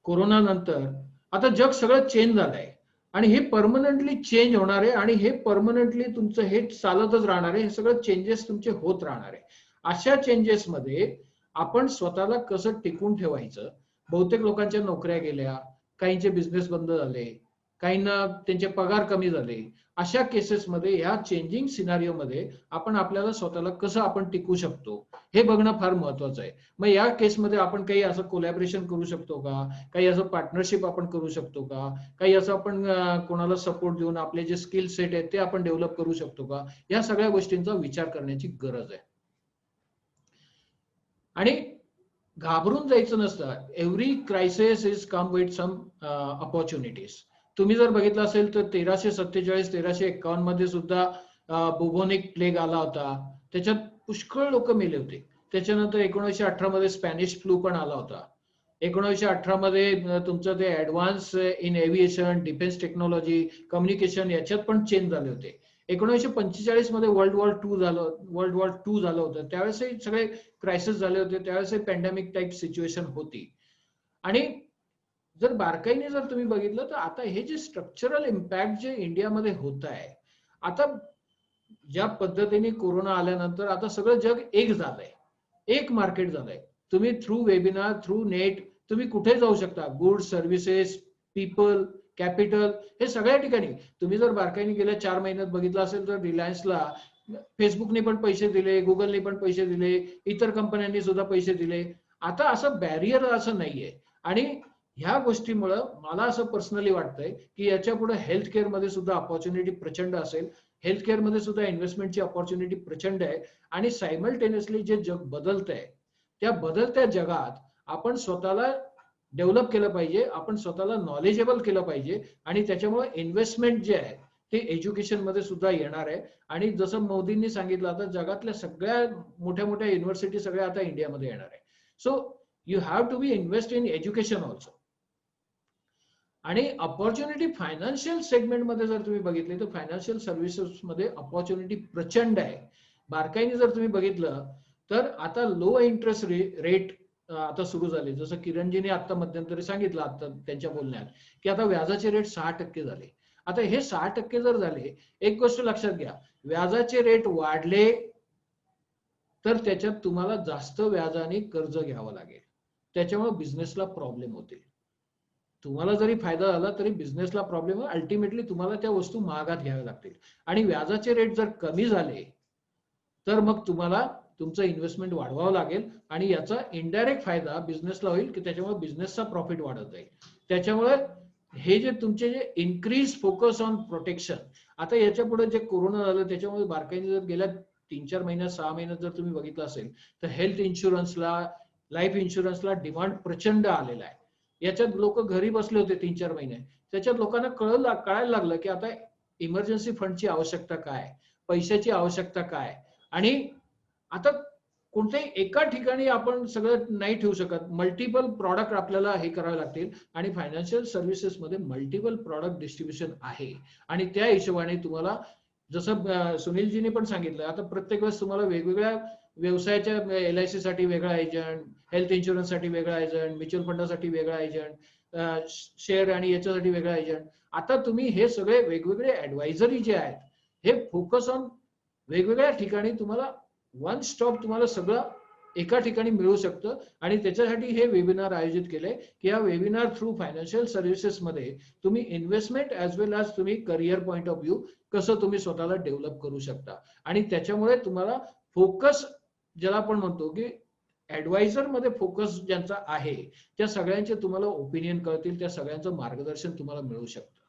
कोरोना नंतर आता जग सगळं चेंज झालंय आणि हे परमनंटली चेंज होणार आहे आणि हे परमनंटली तुमचं हे चालतच राहणार आहे. हे सगळं चेंजेस तुमचे होत राहणार आहे. अशा चेंजेस मध्ये आपण स्वतःला कसं टिकून ठेवायचं. बहुतेक लोकांच्या नोकऱ्या गेल्या, काहींचे बिझनेस बंद झाले, काहींना त्यांचे पगार कमी झाले. अशा केसेसमध्ये ह्या चेंजिंग सिनारिओ मध्ये आपण आपल्याला स्वतःला कसं आपण टिकू शकतो हे बघणं फार महत्वाचं आहे. मग या केसमध्ये आपण काही असं कोलॅबरेशन करू शकतो का, काही असं पार्टनरशिप आपण करू शकतो का, काही असं आपण कोणाला सपोर्ट देऊन आपले जे स्किल सेट आहेत ते आपण डेव्हलप करू शकतो का, या सगळ्या गोष्टींचा विचार करण्याची गरज आहे. आणि घाबरून जायचं नसतं. Every crisis is come with some opportunities. तुम्ही जर बघितलं असेल तर 1347-1351 मध्ये सुद्धा बुबोनिक प्लेग आला होता, त्याच्यात पुष्कळ लोक मेले होते. त्याच्यानंतर 1918 मध्ये स्पॅनिश फ्लू पण आला होता. 1918 मध्ये तुमचं ते advance in aviation, defence technology, communication याच्यात पण चेंज झाले होते. 1945 मध्ये वर्ल्ड वॉर टू झालं होतं. त्यावेळेसही सगळे क्रायसिस झाले होते, त्यावेळेसही पॅन्डेमिक टाईप सिच्युएशन होती. आणि जर बारकाईने जर तुम्ही बघितलं तर आता हे जे स्ट्रक्चरल इम्पॅक्ट जे इंडियामध्ये होत आहे, आता ज्या पद्धतीने कोरोना आल्यानंतर आता सगळं जग एक झालंय, एक मार्केट झालंय. तुम्ही थ्रू वेबिनार, थ्रू नेट तुम्ही कुठे जाऊ शकता. गुड्स, सर्व्हिसेस, पीपल, कॅपिटल, हे सगळ्या ठिकाणी तुम्ही जर बारकाईने गेल्या 4 महिन्यात बघितलं असेल तर रिलायन्सला फेसबुकने पण पैसे दिले, गुगलने पण पैसे दिले, इतर कंपन्यांनी सुद्धा पैसे दिले. आता असं बॅरियर असं नाहीये. आणि ह्या गोष्टीमुळे मला असं पर्सनली वाटतंय की याच्या पुढे हेल्थ केअर मध्ये सुद्धा अपॉर्च्युनिटी प्रचंड असेल. हेल्थ केअर मध्ये सुद्धा इन्व्हेस्टमेंटची ऑपॉर्च्युनिटी प्रचंड आहे आणि सायमल्टेनियसली जे जग बदलत आहे त्या बदलत्या जगात आपण स्वतःला डेव्हलप केलं पाहिजे, आपण स्वतःला नॉलेजेबल केलं पाहिजे आणि त्याच्यामुळे इन्व्हेस्टमेंट जे आहे ते एज्युकेशन मध्ये सुद्धा येणार आहे. आणि जसं मोदींनी सांगितलं आता जगातल्या सगळ्या मोठ्या मोठ्या युनिव्हर्सिटी सगळ्या आता इंडियामध्ये येणार आहे. So you have to be invest in education also. आणि अपॉर्च्युनिटी फायनान्शियल सेगमेंटमध्ये जर तुम्ही बघितले तर फायनान्शियल सर्व्हिसेस मध्ये अपॉर्च्युनिटी प्रचंड आहे. बारकाईने जर तुम्ही बघितलं तर आता लो इंटरेस्ट रेट आता सुरू झाले. जसं किरणजीने आता मध्यंतरी सांगितलं आता त्यांच्या बोलण्यात की आता व्याजाचे रेट 6% झाले. आता हे 6% जर झाले, एक गोष्ट लक्षात घ्या, व्याजाचे रेट वाढले तर त्याच्यात तुम्हाला जास्त व्याजाने कर्ज घ्यावं लागेल, त्याच्यामुळे बिझनेसला प्रॉब्लेम होतील. तुम्हाला जरी फायदा झाला तरी बिझनेसला प्रॉब्लेम आहे. अल्टिमेटली तुम्हाला त्या वस्तू महागात घ्याव्या लागतील. आणि व्याजाचे रेट जर कमी झाले तर मग तुम्हाला तुमचं इन्व्हेस्टमेंट वाढवावं लागेल आणि याचा इनडायरेक्ट फायदा बिझनेसला होईल की त्याच्यामुळे बिझनेसचा प्रॉफिट वाढत जाईल. त्याच्यामुळे हे जे तुमचे जे इन्क्रीज फोकस ऑन प्रोटेक्शन, आता याच्या पुढे जे कोरोना झालं त्याच्यामुळे बारकाईने जर गेल्या 3-4 महिन्यात 6 महिन्यात जर तुम्ही बघितलं असेल तर हेल्थ इन्शुरन्सला, लाईफ इन्शुरन्सला डिमांड प्रचंड आलेला आहे. याच्यात लोक घरी बसले होते 3-4 महिने, त्याच्यात लोकांना कळायला लागलं की आता इमर्जन्सी फंडची आवश्यकता काय, पैशाची आवश्यकता काय. आणि आता कोणत्याही एका ठिकाणी आपण सगळं नाही ठेवू शकत, मल्टिपल प्रॉडक्ट आपल्याला हे करावे लागतील. आणि फायनान्शियल सर्व्हिसेस मध्ये मल्टिपल प्रॉडक्ट डिस्ट्रीब्युशन आहे आणि त्या हिशोबाने तुम्हाला जसं सुनीलजीने पण सांगितलं, आता प्रत्येक वेळेस तुम्हाला वेगवेगळ्या व्यवसायाच्या LIC साठी वेगळा एजंट, हेल्थ इन्शुरन्स साठी वेगळा एजंट, म्युच्युअल फंडासाठी वेगळा एजंट, शेअर आणि याच्यासाठी वेगळा एजंट. आता तुम्ही हे सगळे वेगवेगळे ऍडवायझरी जे आहेत हे फोकस ऑन वेगवेगळ्या ठिकाणी तुम्हाला वन स्टॉप तुम्हाला सगळं एका ठिकाणी मिळू शकतं. आणि त्याच्यासाठी हे वेबिनार आयोजित केले की या वेबिनार थ्रू फायनान्शियल सर्व्हिसेस मध्ये तुम्ही इन्व्हेस्टमेंट ऍज वेल ॲज तुम्ही करिअर पॉईंट ऑफ व्ह्यू कसं तुम्ही स्वतःला डेव्हलप करू शकता. आणि त्याच्यामुळे तुम्हाला फोकस ज्याला आपण म्हणतो की ऍडवायझर मध्ये फोकस ज्यांचा आहे त्या सगळ्यांचे तुम्हाला ओपिनियन कळतील, त्या सगळ्यांचं मार्गदर्शन तुम्हाला मिळू शकतं.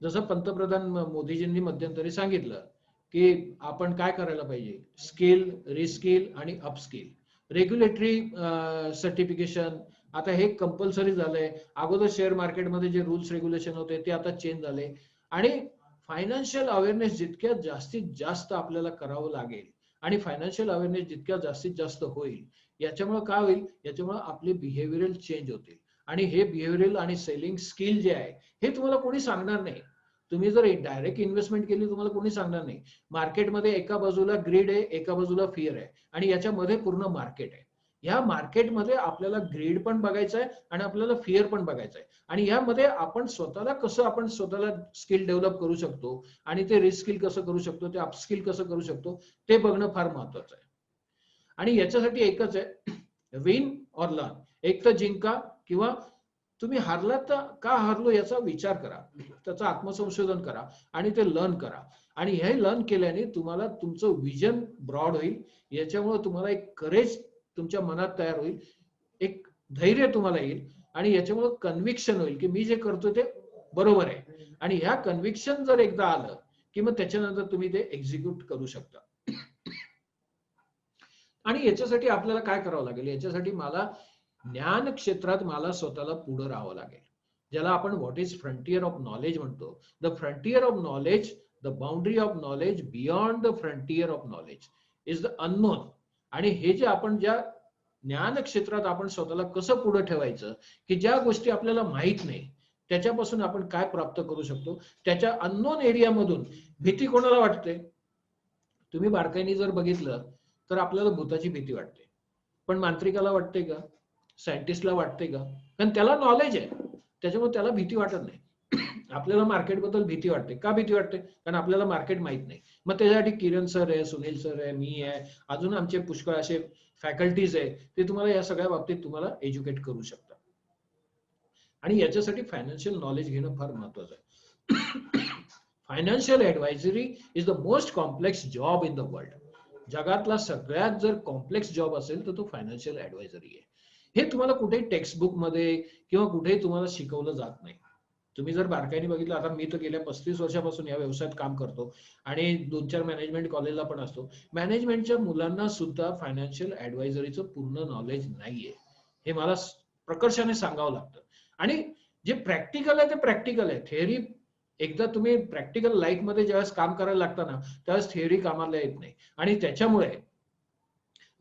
जसं पंतप्रधान मोदीजींनी मध्यंतरी सांगितलं की आपण काय करायला पाहिजे, स्किल, रिस्किल आणि अपस्किल. रेग्युलेटरी सर्टिफिकेशन आता हे कंपल्सरी झालंय. अगोदर शेअर मार्केटमध्ये जे रूल्स रेग्युलेशन होते ते आता चेंज झाले. आणि फायनान्शियल अवेअरनेस जितक्या जास्तीत जास्त आपल्याला करावं लागेल आणि फायनान्शियल अवेअरनेस जितक्या जास्तीत जास्त होईल याच्यामुळे काय होईल, याच्यामुळे आपले बिहेवियरल चेंज होतील. आणि हे बिहेवियरल आणि सेलिंग स्किल जे आहे हे तुम्हाला कोणी सांगणार नाही. तुम्ही जर डायरेक्ट इन्व्हेस्टमेंट केली तुम्हाला कोणी सांगणार नाही. मार्केटमध्ये एका बाजूला ग्रीड आहे, एका बाजूला फिअर आहे आणि याच्यामध्ये पूर्ण मार्केट आहे. या मार्केटमध्ये आपल्याला ग्रीड पण बघायचं आहे आणि आपल्याला फिअर पण बघायचं आहे. आणि यामध्ये आपण स्वतःला स्किल डेव्हलप करू शकतो आणि ते रिस्किल कसं करू शकतो, ते अपस्किल कसं करू शकतो ते बघणं फार महत्वाचं आहे. आणि याच्यासाठी एकच आहे, विन ऑर लर्न. एक तर जिंका किंवा तुम्ही हारलात तर का हारलो याचा विचार करा, त्याचं आत्मसंशोधन करा आणि ते लर्न करा. आणि हे लर्न केल्याने तुम्हाला तुमचं विजन ब्रॉड होईल. याच्यामुळे तुम्हाला एक करेज तुमच्या मनात तयार होईल, एक धैर्य तुम्हाला येईल आणि याच्यामुळे कन्व्हिक्शन होईल की मी जे करतोय ते बरोबर आहे. आणि ह्या कन्व्हिक्शन जर एकदा आलं की मग त्याच्यानंतर तुम्ही ते एक्झिक्यूट करू शकता. आणि याच्यासाठी आपल्याला काय करावं लागेल, याच्यासाठी मला ज्ञान क्षेत्रात मला स्वतःला पुढे राहावं लागेल, ज्याला आपण what is frontier of knowledge म्हणतो. The frontier of knowledge, the boundary of knowledge, beyond the frontier of knowledge is the unknown. आणि हे जे आपण ज्या ज्ञान क्षेत्रात आपण स्वतःला कसं पुढे ठेवायचं की ज्या गोष्टी आपल्याला माहित नाही त्याच्यापासून आपण काय प्राप्त करू शकतो, त्याच्या अननोन एरियामधून भीती कोणाला वाटते. तुम्ही बारकाईने जर बघितलं तर आपल्याला भूताची भीती वाटते, पण मांत्रिकाला वाटते का, सायंटिस्टला वाटते का, कारण त्याला नॉलेज आहे त्याच्यामुळे त्याला भीती वाटत नाही. आपल्याला मार्केटबद्दल भीती वाटते. का भीती वाटते, कारण आपल्याला मार्केट माहित नाही. मग त्याच्यासाठी किरण सर आहे, सुनील सर आहे, मी आहे, अजून आमचे पुष्कळ असे फॅकल्टीज आहे, ते तुम्हाला या सगळ्या बाबतीत तुम्हाला एज्युकेट करू शकतात. आणि याच्यासाठी फायनान्शियल नॉलेज घेणं फार महत्वाचं आहे. Financial advisory is the most complex job in the world. जगातला सगळ्यात जर कॉम्प्लेक्स जॉब असेल तर तो फायनान्शियल ऍडवायझरी आहे. हे तुम्हाला कुठेही टेक्स्टबुक मध्ये किंवा कुठेही तुम्हाला शिकवलं जात नाही. तुम्ही जर बारकाईने बघितलं, आता मी तर गेल्या 35 वर्षापासून या व्यवसायात काम करतो आणि 2-4 मॅनेजमेंट कॉलेजला पण असतो. मॅनेजमेंटच्या मुलांना सुद्धा फायनान्शियल ऍडवायझरीचं पूर्ण नॉलेज नाहीये, हे मला प्रकर्षाने सांगावं लागतं. आणि जे प्रॅक्टिकल आहे ते प्रॅक्टिकल आहे. थेअरी एकदा तुम्ही प्रॅक्टिकल लाईफ मध्ये ज्यावेळेस काम करायला लागतं ना, त्यावेळेस थेअरी कामाला येत नाही. आणि त्याच्यामुळे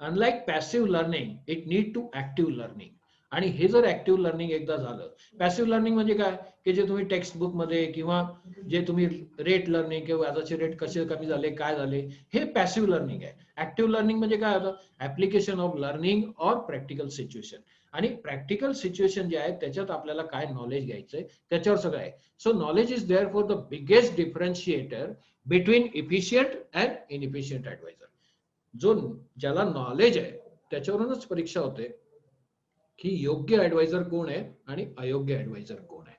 unlike passive learning, it need to active learning. आणि हे जर ऍक्टिव्ह लर्निंग एकदा झालं, पॅसिव्ह लर्निंग म्हणजे काय, की जे तुम्ही टेक्स्ट बुक मध्ये किंवा जे तुम्ही रेट लर्निंग किंवा व्याजाचे रेट कसे कमी झाले, काय झाले, हे पॅसिव्ह लर्निंग आहे. ऍक्टिव्ह लर्निंग म्हणजे काय होतं, application of learning or practical situation. आणि प्रॅक्टिकल सिच्युएशन जे आहे त्याच्यात आपल्याला काय नॉलेज घ्यायचंय त्याच्यावर सगळं आहे. So knowledge is there for the biggest differentiator between efficient and inefficient adviser. जो ज्याला नॉलेज आहे त्याच्यावरूनच परीक्षा होते की योग्य ऍडवायझर कोण आहे आणि अयोग्य ऍडवायझर कोण आहे.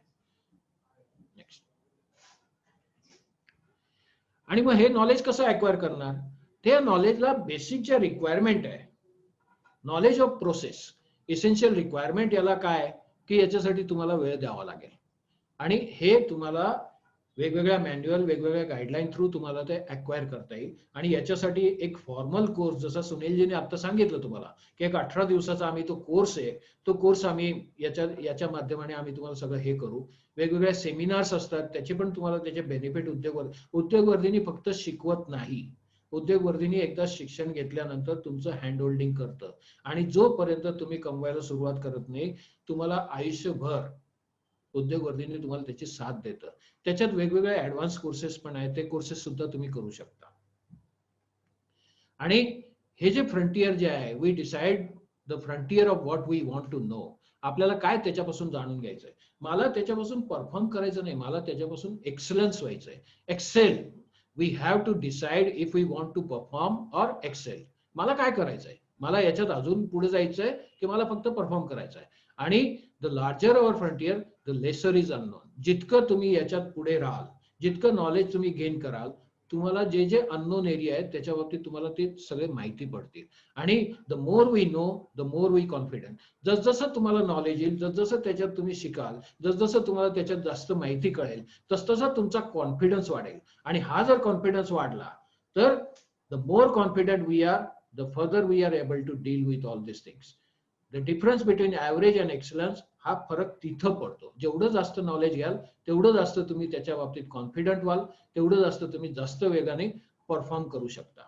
नेक्स्ट. आणि मग हे नॉलेज कसं अक्वायर करणार, त्या नॉलेजला बेसिक ज्या रिक्वायरमेंट आहे, knowledge of process, essential requirement, याला काय की याच्यासाठी तुम्हाला वेळ द्यावा लागेल. आणि हे तुम्हाला वेगवेगळ्या मॅन्युअल, वेगवेगळ्या गाईडलाईन थ्रू तुम्हाला ते अक्वायर करता येईल. आणि याच्यासाठी एक फॉर्मल कोर्स, जसा सुनीलजीने आता सांगितलं तुम्हाला की एक 18 दिवसाचा आम्ही तो कोर्स आहे, तो कोर्स आम्ही याच्या माध्यमाने आम्ही तुम्हाला सगळं हे करू. वेगवेगळ्या सेमिनार्स असतात, त्याचे पण तुम्हाला त्याचे बेनिफिट उद्योगवर्धिनी फक्त शिकवत नाही. उद्योगवर्धिनी एकदा शिक्षण घेतल्यानंतर तुमचं हँड होल्डिंग करतं. आणि जोपर्यंत तुम्ही कमवायला सुरुवात करत नाही, तुम्हाला आयुष्यभर उद्योगवर्धिनी तुम्हाला त्याची साथ देतं. त्याच्यात वेगवेगळे ऍडव्हान्स कोर्सेस पण आहेत, ते कोर्सेस सुद्धा तुम्ही करू शकता. आणि हे जे फ्रंटियर जे आहे, we decide the frontier of what we want to know. आपल्याला काय त्याच्यापासून जाणून घ्यायचंय. मला त्याच्यापासून परफॉर्म करायचं नाही, मला त्याच्यापासून एक्सलन्स व्हायचंय, excel. We have to decide if we want to perform or excel. मला काय करायचंय, मला याच्यात अजून पुढे जायचंय की मला फक्त परफॉर्म करायचंय. आणि the larger our frontier the lesser is unknown. जितकं तुम्ही याच्यात पुढे राहाल, जितकं नॉलेज तुम्ही गेन कराल, तुम्हाला जे जे अननोन एरिया आहेत त्याच्या बाबतीत तुम्हाला ते सगळे माहिती पडतील. आणि the more we know the more we confident. जसजसं तुम्हाला नॉलेज येईल, जसजसं त्याच्यात तुम्ही शिकाल, जसजसं तुम्हाला त्याच्यात जास्त माहिती कळेल, तसतसा तुमचा कॉन्फिडन्स वाढेल. आणि हा जर कॉन्फिडन्स वाढला तर the more confident we are, the further we are able to deal with all this things. The difference between average and excellence, हा फरक तिथं पडतो. जेवढं जास्त नॉलेज घ्याल तेवढं जास्त तुम्ही त्याच्या बाबतीत कॉन्फिडंट व्हाल, तेवढं जास्त तुम्ही जास्त वेगाने परफॉर्म करू शकता.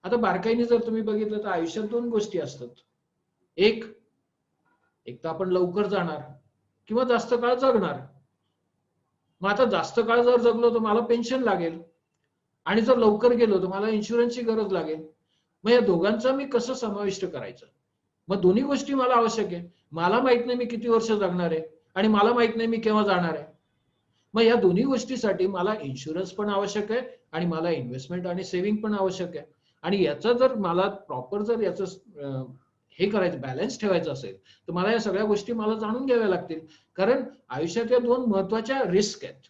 आता बारकाईने जर तुम्ही बघितलं तर आयुष्यात 2 गोष्टी असतात. एक तर आपण लवकर जाणार किंवा जास्त काळ जगणार. मग आता जास्त काळ जर जगलो तर मला पेन्शन लागेल, आणि जर लवकर गेलो तर मला इन्शुरन्सची गरज लागेल. मग या दोघांचा मी कसं समाविष्ट करायचं. मग दोन्ही गोष्टी मला आवश्यक आहे. मला माहित नाही मी किती वर्ष जगणार आहे, आणि मला माहित नाही मी केव्हा जाणार आहे. मग या दोन्ही गोष्टीसाठी मला इन्शुरन्स पण आवश्यक आहे, आणि मला इन्व्हेस्टमेंट आणि सेव्हिंग पण आवश्यक आहे. आणि याचा जर मला प्रॉपर जर याचं हे करायचं, बॅलन्स ठेवायचं असेल, तर मला या सगळ्या गोष्टी मला जाणून घ्याव्या लागतील. कारण आयुष्यात या 2 महत्वाच्या रिस्क आहेत.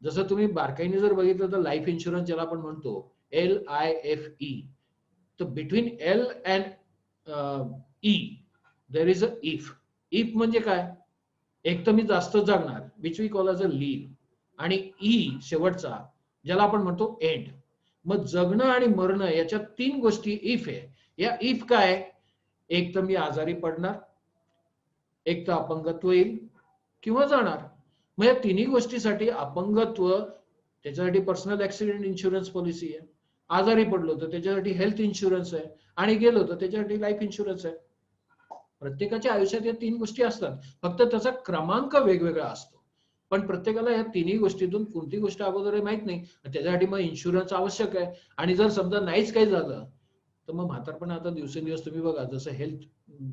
जसं तुम्ही बारकाईने जर बघितलं तर लाईफ इन्शुरन्स ज्याला आपण म्हणतो LIFE, तर between L and E there is a if. If म्हणजे काय, एक तर मी जास्त जगणार, which we call as a live, आणि ई शेवटचा ज्याला आपण म्हणतो एंड. मग जगणं आणि मरणं याच्यात 3 गोष्टी इफ आहे. या इफ काय, एक तर मी आजारी पडणार, एक तर अपंगत्व येईल किंवा जाणार. मग या 3ही गोष्टीसाठी अपंगत्व, त्याच्यासाठी पर्सनल ऍक्सिडेंट इन्शुरन्स पॉलिसी आहे. आजारी पडलो तर त्याच्यासाठी हेल्थ इन्शुरन्स आहे, आणि गेलो तर त्याच्यासाठी लाईफ इन्शुरन्स आहे. प्रत्येकाच्या आयुष्यात या 3 गोष्टी असतात, फक्त त्याचा क्रमांक वेगवेगळा असतो. पण प्रत्येकाला या 3ही गोष्टीतून कोणती गोष्ट अगोदर माहित नाही, त्याच्यासाठी मग इन्शुरन्स आवश्यक आहे. आणि जर समजा नाहीच काही झालं तर मग म्हातारपण आता दिवसेंदिवस तुम्ही बघा, जसं हेल्थ,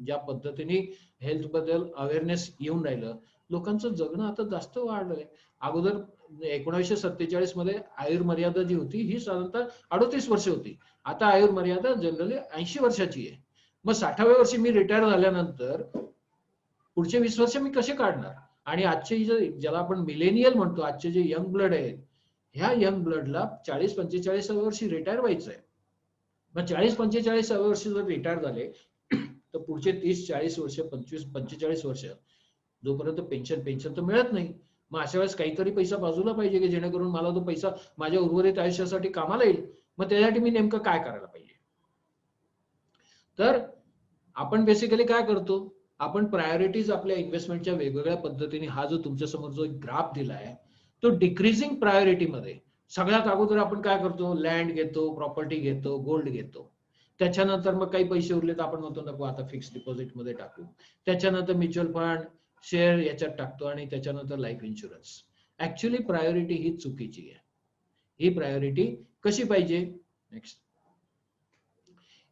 ज्या पद्धतीने हेल्थ बद्दल अवेअरनेस येऊन राहिलं, लोकांचं जगणं आता जास्त वाढलंय. अगोदर 1947 मध्ये आयुर्मर्यादा जी होती ही साधारणतः 38 वर्ष होती. आता आयुर्मर्यादा जनरली 80 वर्षाची आहे. मग 60व्या वर्षी मी रिटायर झाल्यानंतर पुढचे 20 वर्ष मी कसे काढणार. आणि आजचे ज्याला आपण मिलेनियल म्हणतो, आजचे जे यंग ब्लड आहेत, ह्या यंग ब्लडला 40-45व्या वर्षी रिटायर व्हायचं आहे. मग 40-45व्या वर्षी जर रिटायर झाले तर पुढचे 30-40 वर्ष, 25-45 वर्ष जोपर्यंत पेन्शन तर मिळत नाही, मग अशा वेळेस काहीतरी पैसा बाजूला पाहिजे की जेणेकरून मला तो पैसा माझ्या उर्वरित आयुष्यासाठी कामाला येईल. मग त्यासाठी मी नेमकं काय करायला पाहिजे? तर आपण बेसिकली काय करतो, आपण प्रायोरिटीज आपल्या इन्व्हेस्टमेंटच्या वेगवेगळ्या पद्धतीने, हा जो तुमच्या समोर जो ग्राफ दिलाय तो डिक्रीजिंग प्रायोरिटी मध्ये सगळ्यात अगोदर आपण काय करतो, लँड घेतो, प्रॉपर्टी घेतो, गोल्ड घेतो. त्याच्यानंतर मग काही पैसे उरले तर आपण म्हणतो नको आता फिक्स डिपॉझिट मध्ये टाकू. त्याच्यानंतर म्युच्युअल फंड, शेअर याच्यात टाकतो आणि त्याच्यानंतर लाईफ इन्शुरन्स. ऍक्च्युअली प्रायोरिटी ही चुकीची आहे. ही प्रायोरिटी कशी पाहिजे? नेक्स्ट.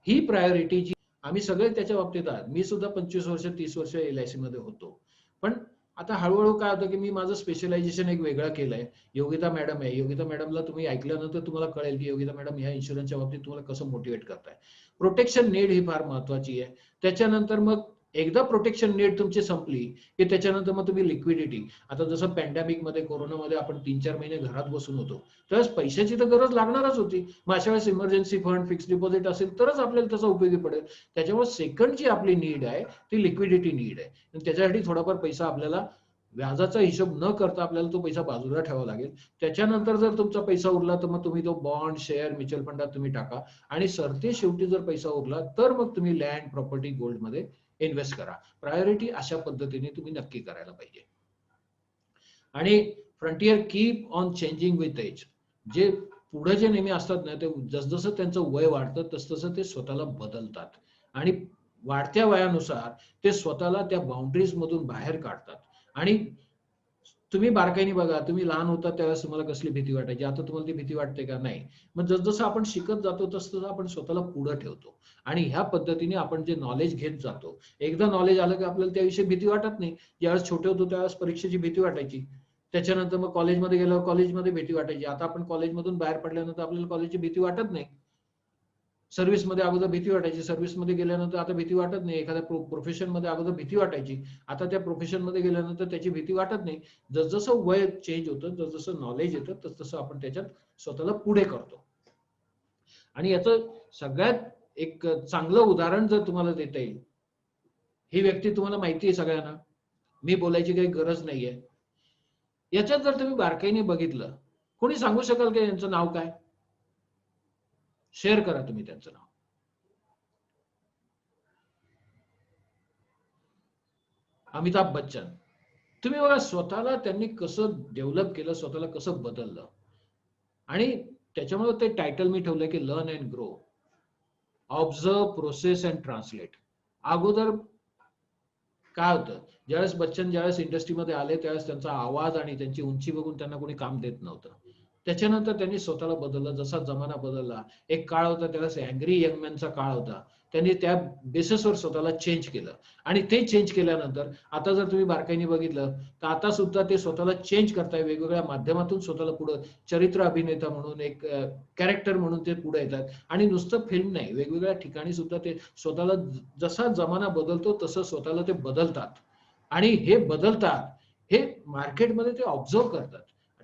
ही प्रायोरिटी जी आम्ही सगळे त्याच्या बाबतीत आहात. मी सुद्धा 25 वर्ष 30 वर्ष LIC मध्ये होतो. पण आता हळूहळू काय होतं की मी माझं स्पेशलायझेशन एक वेगळं केलंय. योगिता मॅडम आहे. योगिता मॅडमला तुम्ही ऐकल्यानंतर तुम्हाला कळेल की योगिता मॅडम ह्या इन्शुरन्सच्या बाबतीत तुम्हाला कसं मोटिवेट करताय. प्रोटेक्शन नीड ही फार महत्वाची आहे. त्याच्यानंतर मग एकदा प्रोटेक्शन नीड तुमची संपली की त्याच्यानंतर मग तुम्ही लिक्विडिटी. आता जसं पॅन्डेमिक मध्ये, कोरोनामध्ये आपण 3-4 महिने घरात बसून होतो, त्यावेळेस पैशाची तर गरज लागणारच होती. मग अशा वेळेस इमर्जन्सी फंड, फिक्स डिपॉझिट असेल तरच आपल्याला त्याचा उपयोगी पडेल. त्याच्यामुळे सेकंड जी आपली नीड आहे ती लिक्विडिटी नीड आहे. त्याच्यासाठी थोडाफार पैसा आपल्याला व्याजाचा हिशोब न करता आपल्याला तो पैसा बाजूला ठेवावा लागेल. त्याच्यानंतर जर तुमचा पैसा उरला तर मग तुम्ही तो बॉन्ड, शेअर, म्युच्युअल फंडात तुम्ही टाका आणि सरते शेवटी जर पैसा उरला तर मग तुम्ही लँड, प्रॉपर्टी, गोल्ड मध्ये इन्व्हेस्ट करा. प्रायोरिटी अशा पद्धतीने तुम्ही नक्की करायला पाहिजे. आणि frontier keep on changing with age. जे पुढे जे नेहमी असतात ना, ते जसजसं त्यांचं वय वाढतं तसतसं ते स्वतःला बदलतात आणि वाढत्या वयानुसार ते स्वतःला त्या बाउंड्रीज मधून बाहेर काढतात. आणि तुम्ही बारकाईने बघा, तुम्ही लहान होता त्यावेळेस तुम्हाला कसली भीती वाटायची, आता तुम्हाला ती भीती वाटते का? नाही. मग जसजसं आपण शिकत जातो तसं आपण स्वतःला पुढे ठेवतो आणि ह्या पद्धतीने आपण जे नॉलेज घेत जातो, एकदा नॉलेज आलं की आपल्याला त्याविषयी भीती वाटत नाही. ज्यावेळेस छोटे होतो त्यावेळेस परीक्षेची भीती वाटायची. त्याच्यानंतर मग कॉलेजमध्ये गेल्यावर कॉलेजमध्ये भीती वाटायची. आता आपण कॉलेजमधून बाहेर पडल्यानंतर आपल्याला कॉलेजची भीती वाटत नाही. सर्व्हिसमध्ये अगोदर भीती वाटायची, सर्व्हिसमध्ये गेल्यानंतर आता भीती वाटत नाही. एखाद्या प्रोफेशन मध्ये अगोदर भीती वाटायची, आता त्या प्रोफेशन मध्ये गेल्यानंतर त्याची भीती वाटत नाही. जसजसं वय चेंज होतं, जसजसं नॉलेज येतं तसतसं आपण त्याच्यात स्वतःला पुढे करतो. आणि याचं सगळ्यात एक चांगलं उदाहरण जर तुम्हाला देता येईल, ही व्यक्ती तुम्हाला माहिती आहे सगळ्यांना, मी बोलायची काही गरज नाहीये. याच्यात जर तुम्ही बारकाईने बघितलं, कोणी सांगू शकाल की यांचं नाव काय? शेअर करा तुम्ही त्यांचं नाव. अमिताभ बच्चन. तुम्ही बघा स्वतःला त्यांनी कसं डेव्हलप केलं, स्वतःला कसं बदललं. आणि त्याच्यामुळे ते टायटल मी ठेवलंय की learn and grow, observe, process and translate. अगोदर काय होतं, ज्यावेळेस बच्चन ज्यावेळेस इंडस्ट्रीमध्ये आले त्यावेळेस त्यांचा आवाज आणि त्यांची उंची बघून त्यांना कोणी काम देत नव्हतं. त्याच्यानंतर त्यांनी स्वतःला बदललं. जसा जमाना बदलला, एक काळ होता त्यावेळेस अँग्री यंग मॅनचा काळ होता, त्यांनी त्या बेसिसवर स्वतःला चेंज केलं. आणि ते चेंज केल्यानंतर आता जर तुम्ही बारकाईने बघितलं तर आता सुद्धा ते स्वतःला चेंज करताय. वेगवेगळ्या माध्यमातून स्वतःला पुढे चरित्र अभिनेता म्हणून, एक कॅरेक्टर म्हणून ते पुढे येतात. आणि नुसतं फिल्म नाही, वेगवेगळ्या ठिकाणी सुद्धा ते स्वतःला, जसा जमाना बदलतो तसं स्वतःला ते बदलतात. आणि हे बदलतात हे मार्केटमध्ये ते ऑब्झर्व करतात.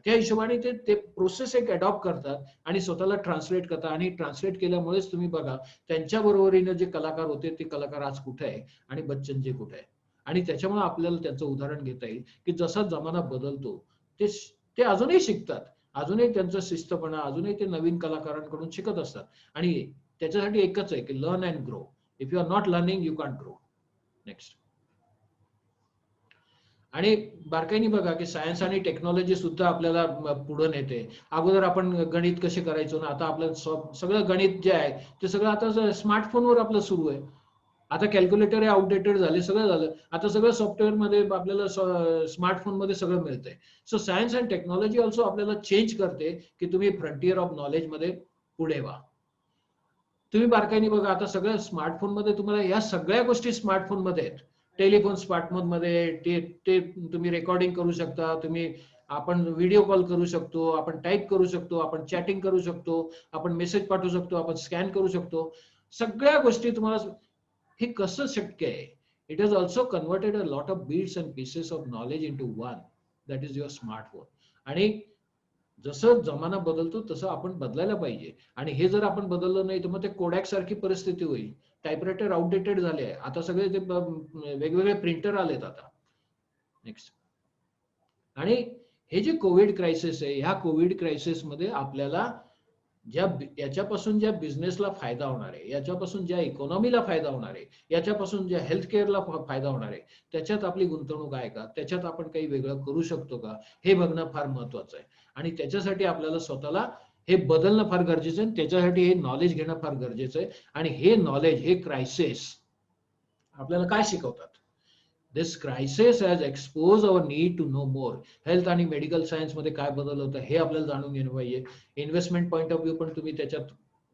त्या हिशोबाने ते प्रोसेस एक अडॉप्ट करतात आणि स्वतःला ट्रान्सलेट करतात. आणि ट्रान्सलेट केल्यामुळेच तुम्ही बघा त्यांच्या बरोबरीने जे कलाकार होते ते कलाकार आज कुठे आहे आणि बच्चन जे कुठे आहे. आणि त्याच्यामुळे आपल्याला त्यांचं उदाहरण घेता येईल की जसा जमाना बदलतो ते अजूनही शिकतात, अजूनही त्यांचा शिस्तपणा, अजूनही ते नवीन कलाकारांकडून शिकत असतात. आणि त्याच्यासाठी एकच आहे की learn and grow. If you are not learning you can't grow. Next. आणि बारकाईने बघा की सायन्स आणि टेक्नॉलॉजी सुद्धा आपल्याला पुढे नेते. अगोदर आपण गणित कसे करायचो ना, आता आपलं सगळं गणित जे आहे ते सगळं आता स्मार्टफोनवर आपलं सुरू आहे. आता कॅल्क्युलेटर हे आउटडेटेड झाले, सगळं झालं. आता सगळं सॉफ्टवेअर मध्ये आपल्याला स्मार्टफोन मध्ये सगळं मिळतंय. So science and technology also आपल्याला चेंज करते की तुम्ही फ्रंटियर ऑफ नॉलेज मध्ये पुढे व्हा. तुम्ही बारकाईने बघा आता सगळं स्मार्टफोन मध्ये तुम्हाला या सगळ्या गोष्टी स्मार्टफोन मध्ये आहेत. टेलिफोन स्मार्टफोन मध्ये ते तुम्ही रेकॉर्डिंग करू शकता, आपण व्हिडिओ कॉल करू शकतो, आपण टाईप करू शकतो, आपण चॅटिंग करू शकतो, आपण मेसेज पाठवू शकतो, आपण स्कॅन करू शकतो. सगळ्या गोष्टी तुम्हाला, हे कसं शक्य आहे? It has also converted a lot of bits and pieces of knowledge into one, that is your smartphone. आणि जसं जमाना बदलतो तसं आपण बदलायला पाहिजे. आणि हे जर आपण बदललं नाही तर मग ते कोडॅक सारखी परिस्थिती होईल. टायपरायटर आउटडेटेड झाले आहे, आता सगळे ते वेगवेगळे प्रिंटर आलेत आता. नेक्स्ट. आणि हे जे कोविड क्रायसिस आहे, ह्या कोविड क्रायसिस मध्ये आपल्याला याच्यापासून ज्या बिझनेसला फायदा होणार आहे, याच्यापासून ज्या इकॉनॉमीला फायदा होणार आहे, याच्यापासून ज्या हेल्थ केअरला फायदा होणार आहे, त्याच्यात आपली गुंतवणूक आहे का, त्याच्यात आपण काही वेगळं करू शकतो का, हे बघणं फार महत्वाचं आहे. आणि त्याच्यासाठी आपल्याला स्वतःला हे बदलणं फार गरजेचं आहे. त्याच्यासाठी हे नॉलेज घेणं फार गरजेचं आहे. आणि हे नॉलेज, हे क्रायसिस आपल्याला काय शिकवतात? This crisis has exposed our need to know more. Health आणि मेडिकल सायन्स मध्ये काय बदल होतं हे आपल्याला जाणून घेणं पाहिजे. इन्व्हेस्टमेंट पॉईंट ऑफ व्ह्यू पण तुम्ही त्याच्यात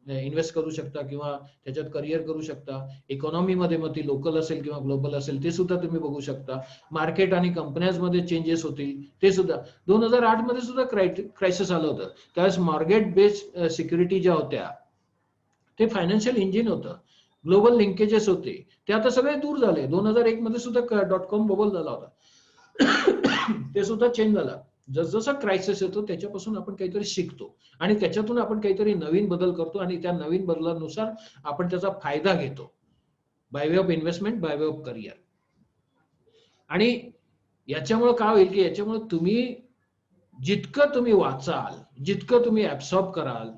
इन्व्हेस्ट करू शकता किंवा त्याच्यात करिअर करू शकता. इकॉनॉमी मध्ये मग ती लोकल असेल किंवा ग्लोबल असेल ते सुद्धा तुम्ही बघू शकता. मार्केट आणि कंपन्याज मध्ये चेंजेस होतील ते सुद्धा. 2008 मध्ये सुद्धा क्रायसिस आलं होतं. त्यावेळेस मॉर्गेज बेस्ड सिक्युरिटी ज्या होत्या ते फायनान्शियल इंजिन होतं. ग्लोबल लिंकेजेस होते ते आता सगळे दूर झाले. 2001 मध्ये सुद्धा .com बबल झाला होता. ते सुद्धा चेंज झाला. जसजसा क्रायसिस येतो त्याच्यापासून आपण काहीतरी शिकतो आणि त्याच्यातून आपण काहीतरी नवीन बदल करतो आणि त्या नवीन बदलानुसार आपण त्याचा फायदा घेतो by way of investment, by way of career. आणि याच्यामुळे काय होईल की याच्यामुळे तुम्ही जितकं तुम्ही वाचाल, जितकं तुम्ही ऍब्सॉर्ब कराल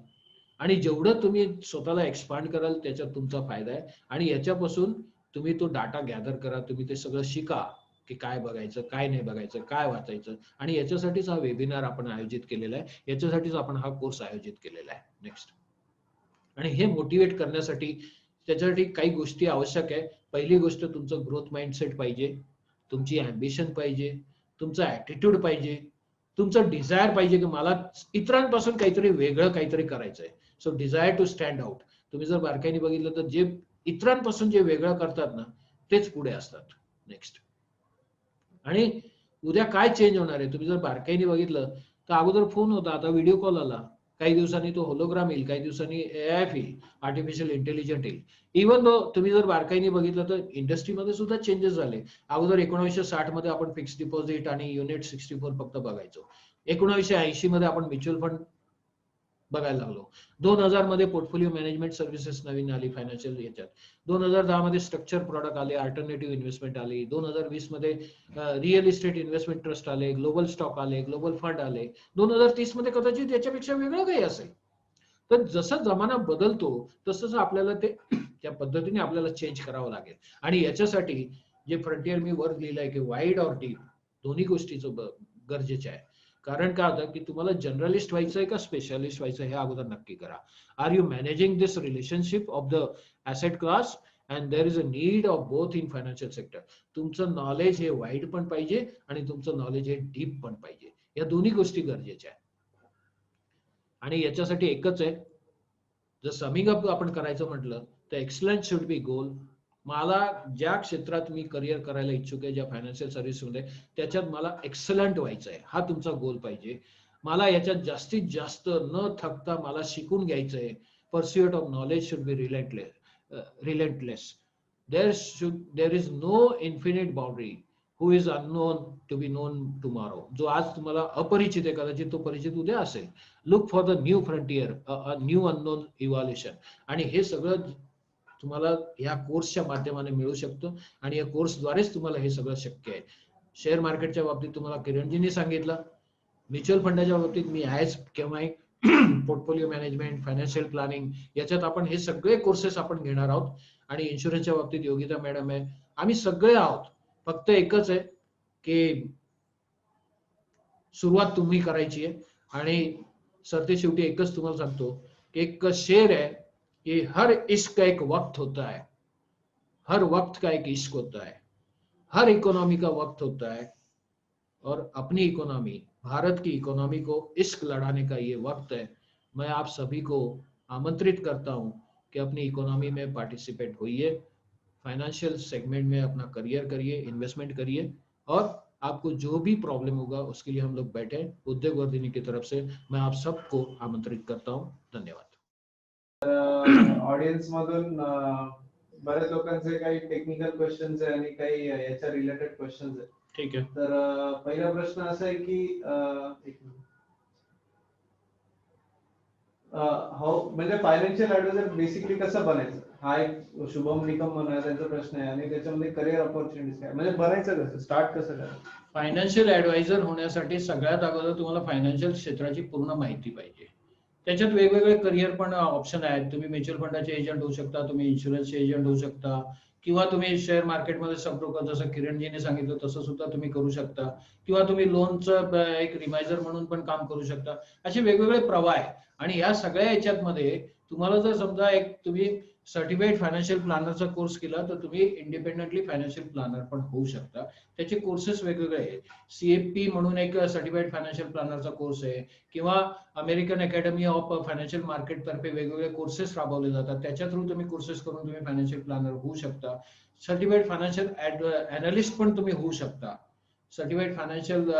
आणि जेवढं तुम्ही स्वतःला एक्सपांड कराल त्याच्यात तुमचा फायदा आहे. आणि याच्यापासून तुम्ही तो डाटा गॅदर करा, तुम्ही ते सगळं शिका की काय बघायचं, काय नाही बघायचं, काय वाचायचं. आणि याच्यासाठीच हा वेबिनार आपण आयोजित केलेला आहे, याच्यासाठीच आपण हा कोर्स आयोजित केलेला आहे. नेक्स्ट. आणि हे मोटिवेट करण्यासाठी त्याच्यासाठी काही गोष्टी आवश्यक आहे. पहिली गोष्ट तुमचं ग्रोथ माइंडसेट पाहिजे, तुमची अँबिशन पाहिजे, तुमचा ऍटिट्यूड पाहिजे, तुमचं डिझायर पाहिजे की मला इतरांपासून काहीतरी वेगळं काहीतरी करायचंय. So desire to stand out. तुम्ही जर बारकाईने बघितलं तर जे इतरांपासून जे वेगळं करतात ना तेच पुढे असतात. नेक्स्ट. आणि उद्या काय चेंज होणार आहे तुम्ही जर बारकाईने बघितलं तर अगोदर फोन होता, आता व्हिडिओ कॉल आला, काही दिवसांनी तो होलोग्राम येईल, काही दिवसांनी AI येईल, आर्टिफिशियल इंटेलिजन्स येईल. इव्हन दो तुम्ही जर बारकाईने बघितलं तर इंडस्ट्रीमध्ये सुद्धा चेंजेस झाले. अगोदर 1960 मध्ये आपण फिक्स डिपॉझिट आणि युनिट 64 फक्त बघायचो. 1980 मध्ये आपण म्युच्युअल फंड बघायला लागलो. 2000 मध्ये पोर्टफोलिओ मॅनेजमेंट सर्व्हिसेस नवीन आली फायनान्शियल याच्यात. 2010 मध्ये स्ट्रक्चर प्रोडक्ट आले, अल्टरनेटिव्ह इन्व्हेस्टमेंट आली. 2020 मध्ये रिअल इस्टेट इन्व्हेस्टमेंट ट्रस्ट आले, ग्लोबल स्टॉक आले, ग्लोबल फंड आले. 2030 मध्ये कदाचित याच्यापेक्षा वेगळं काही असेल. तर जसा जमाना बदलतो तसं आपल्याला ते त्या पद्धतीने आपल्याला चेंज करावं लागेल. आणि याच्यासाठी जे फ्रंटियर मी वर लिहिलंय की वाईड ऑर डीप दोन्ही गोष्टीचं गरजेचं आहे. कारण काय होतं की तुम्हाला जनरलिस्ट व्हायचं आहे का स्पेशालिस्ट व्हायचं हे अगोदर नक्की करा. Are you managing this relationship of the asset class and there is a need of both in financial sector. तुमचं नॉलेज हे वाईड पण पाहिजे आणि तुमचं नॉलेज हे डीप पण पाहिजे. या दोन्ही गोष्टी गरजेच्या आहेत. आणि याच्यासाठी एकच आहे, जर समिंग अप आपण करायचं म्हटलं तर एक्सलन्स शुड बी गोल. मला ज्या क्षेत्रात मी करिअर करायला इच्छुक आहे, ज्या फायनान्शियल सर्व्हिसमध्ये, त्याच्यात मला एक्सलंट व्हायचं आहे, हा तुमचा गोल पाहिजे. मला याच्यात जास्तीत जास्त न थकता मला शिकून घ्यायचं आहे. Pursuit of knowledge should be relentless. There is no infinite boundary who is unknown to be known tomorrow. जो आज तुम्हाला अपरिचित आहे कदाचित तो परिचित उद्या असेल. Look for the new frontier, new unknown evolution. आणि हे सगळं तुम्हाला या कोर्सच्या माध्यमाने मिळू शकतं आणि या कोर्सद्वारेच तुम्हाला हे सगळं शक्य आहे. शेअर मार्केटच्या बाबतीत तुम्हाला किरणजींनी सांगितलं, म्युच्युअल फंडाच्या बाबतीत मी आहेच केव्हाही, पोर्टफोलिओ मॅनेजमेंट, फायनान्शियल प्लॅनिंग याच्यात आपण हे सगळे कोर्सेस आपण घेणार आहोत. आणि इन्शुरन्सच्या बाबतीत योगिता मॅडम आहे, आम्ही सगळे आहोत. फक्त एकच आहे की सुरुवात तुम्ही करायची आहे. आणि सरते शेवटी एकच तुम्हाला सांगतो कि एक शेर है कि हर इश्क का एक वक्त होता है, हर वक्त का एक इश्क होता है, हर इकोनॉमी का वक्त होता है और अपनी इकोनॉमी, भारत की इकोनॉमी को इश्क लड़ाने का ये वक्त है. मैं आप सभी को आमंत्रित करता हूं कि अपनी इकोनॉमी में पार्टिसिपेट होइए, फाइनेंशियल सेगमेंट में अपना करियर करिए, इन्वेस्टमेंट करिए और आपको जो भी प्रॉब्लम होगा उसके लिए हम लोग बैठे हैं. उद्योग वर्धिनी की तरफ से मैं आप सबको आमंत्रित करता हूं. धन्यवाद. ऑडियन्स मधून बऱ्याच लोकांचे काही टेक्निकल क्वेश्चन्स आहे आणि काही याच्या रिलेटेड क्वेश्चन्स आहेत. ठीक आहे. तर पहिला प्रश्न असा आहे की हाऊ म्हणजे फायनान्शियल ऍडवायझर बेसिकली कसं बनायचं, हा एक शुभम निकम म्हणा त्यांचा प्रश्न आहे. आणि त्याच्यामध्ये करिअर ऑपॉर्च्युनिटीज काय, म्हणजे बनायचं कसं, स्टार्ट कसं करायचं? फायनान्शियल ऍडवायझर होण्यासाठी सगळ्यात अगोदर तुम्हाला फायनान्शियल क्षेत्राची पूर्ण माहिती पाहिजे. त्याच्यात वेगवेगळे करिअर पण ऑप्शन आहेत. तुम्ही म्युच्युअल फंडाचे एजंट होऊ शकता, तुम्ही इन्शुरन्सचे एजंट होऊ शकता, किंवा तुम्ही शेअर मार्केटमध्ये सब ब्रोकर, जसं किरणजीने सांगितलं तसं सुद्धा तुम्ही करू शकता, किंवा तुम्ही लोनचं एक रिमायझर म्हणून पण काम करू शकता. असे वेगवेगळे प्रवाह आहे. आणि या सगळ्या याच्यात मध्ये तुम्हाला जर समजा एक तुम्ही सर्टिफाईड फायनान्शियल प्लॅनरचा कोर्स केला तर तुम्ही इंडिपेंडेंटली फायनान्शियल प्लॅनर पण होऊ शकता. त्याचे कोर्सेस वेगवेगळे आहेत. CFP म्हणून एक सर्टिफाईड फायनान्शियल प्लॅनरचा कोर्स आहे, किंवा American academy of financial market तर्फे वेगवेगळे कोर्सेस राबवले जातात. त्याच्या थ्रू तुम्ही कोर्सेस करून तुम्ही फायनान्शियल प्लॅनर होऊ शकता. सर्टिफाईड फायनान्शियल अनालिस्ट पण तुम्ही होऊ शकता. सर्टिफाईड फायनान्शियल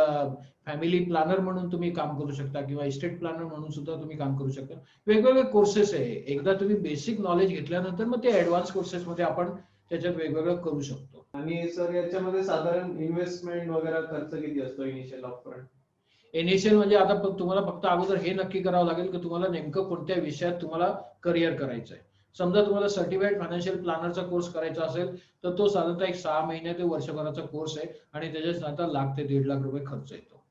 फॅमिली प्लॅनर म्हणून तुम्ही काम करू शकता, किंवा इस्टेट प्लॅनर म्हणून सुद्धा तुम्ही काम करू शकता. वेगवेगळे कोर्सेस आहे. एकदा तुम्ही बेसिक नॉलेज घेतल्यानंतर मग ते ऍडव्हान्स कोर्सेस मध्ये आपण त्याच्यात वेगवेगळं करू शकतो. आणि सर याच्यामध्ये साधारण इन्व्हेस्टमेंट वगैरे खर्च किती असतो इनिशियल अपफ्रंट? इनिशियल म्हणजे आता तुम्हाला फक्त अगोदर हे नक्की करावं लागेल की तुम्हाला नेमकं कोणत्या विषयात तुम्हाला करिअर करायचं आहे. समजा तुम्हाला सर्टिफाईड फायनान्शियल प्लॅनरचा कोर्स करायचा असेल तर तो साधारणतः एक 6 महिने ते वर्षभराचा कोर्स आहे, आणि त्याच्यात आता ₹1,00,000 ते ₹1,50,000 खर्च येतो.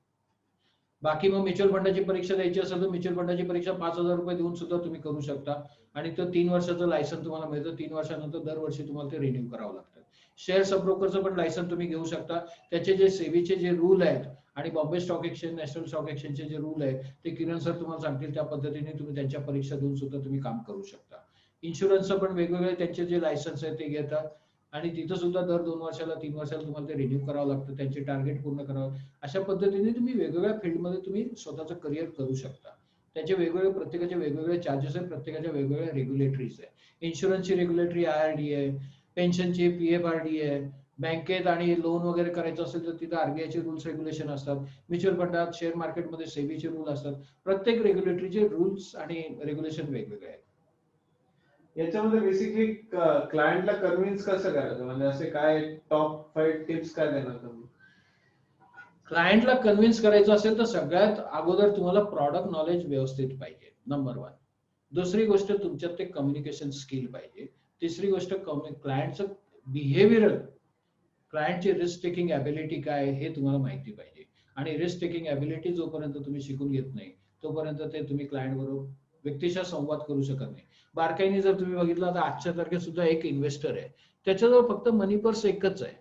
बाकी मग म्युच्युअल फंडाची परीक्षा द्यायची असेल तर म्युच्युअल फंडाची परीक्षा ₹5,000 देऊन सुद्धा तुम्ही करू शकता, आणि तो 3 वर्षाचं लायसन तुम्हाला मिळतं. 3 वर्षानंतर दरवर्षी तुम्हाला ते रिन्यू करावं लागतं. शेअर सब ब्रोकरचं पण लायसन तुम्ही घेऊ शकता. त्याचे जे सेबीचे जे रूल आहेत आणि Bombay stock exchange, national stock एक्सचेंजचे जे रूल आहेत ते किरण सर तुम्हाला सांगतील. त्या पद्धतीने तुम्ही त्यांच्या परीक्षा देऊन सुद्धा तुम्ही काम करू शकता. इन्शुरन्सचं पण वेगवेगळे त्यांचे जे लायसन्स आहेत ते घेतात, आणि तिथं सुद्धा दर 2 वर्षाला 3 वर्षाला तुम्हाला ते रिन्यू करावं लागतं. त्यांचे टार्गेट पूर्ण करावं. अशा पद्धतीने तुम्ही वेगवेगळ्या फील्डमध्ये तुम्ही स्वतःचं करिअर करू शकता. त्याचे वेगवेगळे, प्रत्येकाचे वेगवेगळे चार्जेस आहेत, प्रत्येकाच्या वेगवेगळ्या रेग्युलेटरीज आहे. इन्शुरन्सची रेग्युलेटरी IRDA आहे, पेन्शनची PFRDA आहे, बँकेत आणि लोन वगैरे करायचं असेल तर तिथं RBI चे रूल्स रेग्युलेशन असतात. म्युच्युअल फंडात, शेअर मार्केटमध्ये सेबीचे रूल असतात. प्रत्येक रेग्युलेटरीचे रूल्स आणि रेग्युलेशन वेगवेगळे आहेत. याच्यामध्ये बेसिकली क्लायंटला कन्व्हिन्स कसं करायचं, म्हणजे असे काय टॉप 5 टिप्स काय देणार तुम्ही? क्लायंटला कन्व्हिन्स करायचं असेल तर सगळ्यात अगोदर तुम्हाला प्रॉडक्ट नॉलेज व्यवस्थित पाहिजे, नंबर 1. दुसरी गोष्ट तुमच्यात ते कम्युनिकेशन स्किल पाहिजे. तिसरी गोष्ट क्लायंटचं बिहेवियरल, क्लायंटची रिस्क टेकिंग ॲबिलिटी काय हे तुम्हाला माहिती पाहिजे. आणि रिस्क टेकिंग ॲबिलिटी जोपर्यंत तुम्ही शिकून घेत नाही तोपर्यंत ते तुम्ही क्लायंट बरोबर व्यक्तिशः संवाद करू शकत नाही. बारकाईने जर तुम्ही बघितलं तर आजच्या तारखेत सुद्धा एक इन्व्हेस्टर आहे, त्याच्याजवळ फक्त मनी पर्स एकच आहे,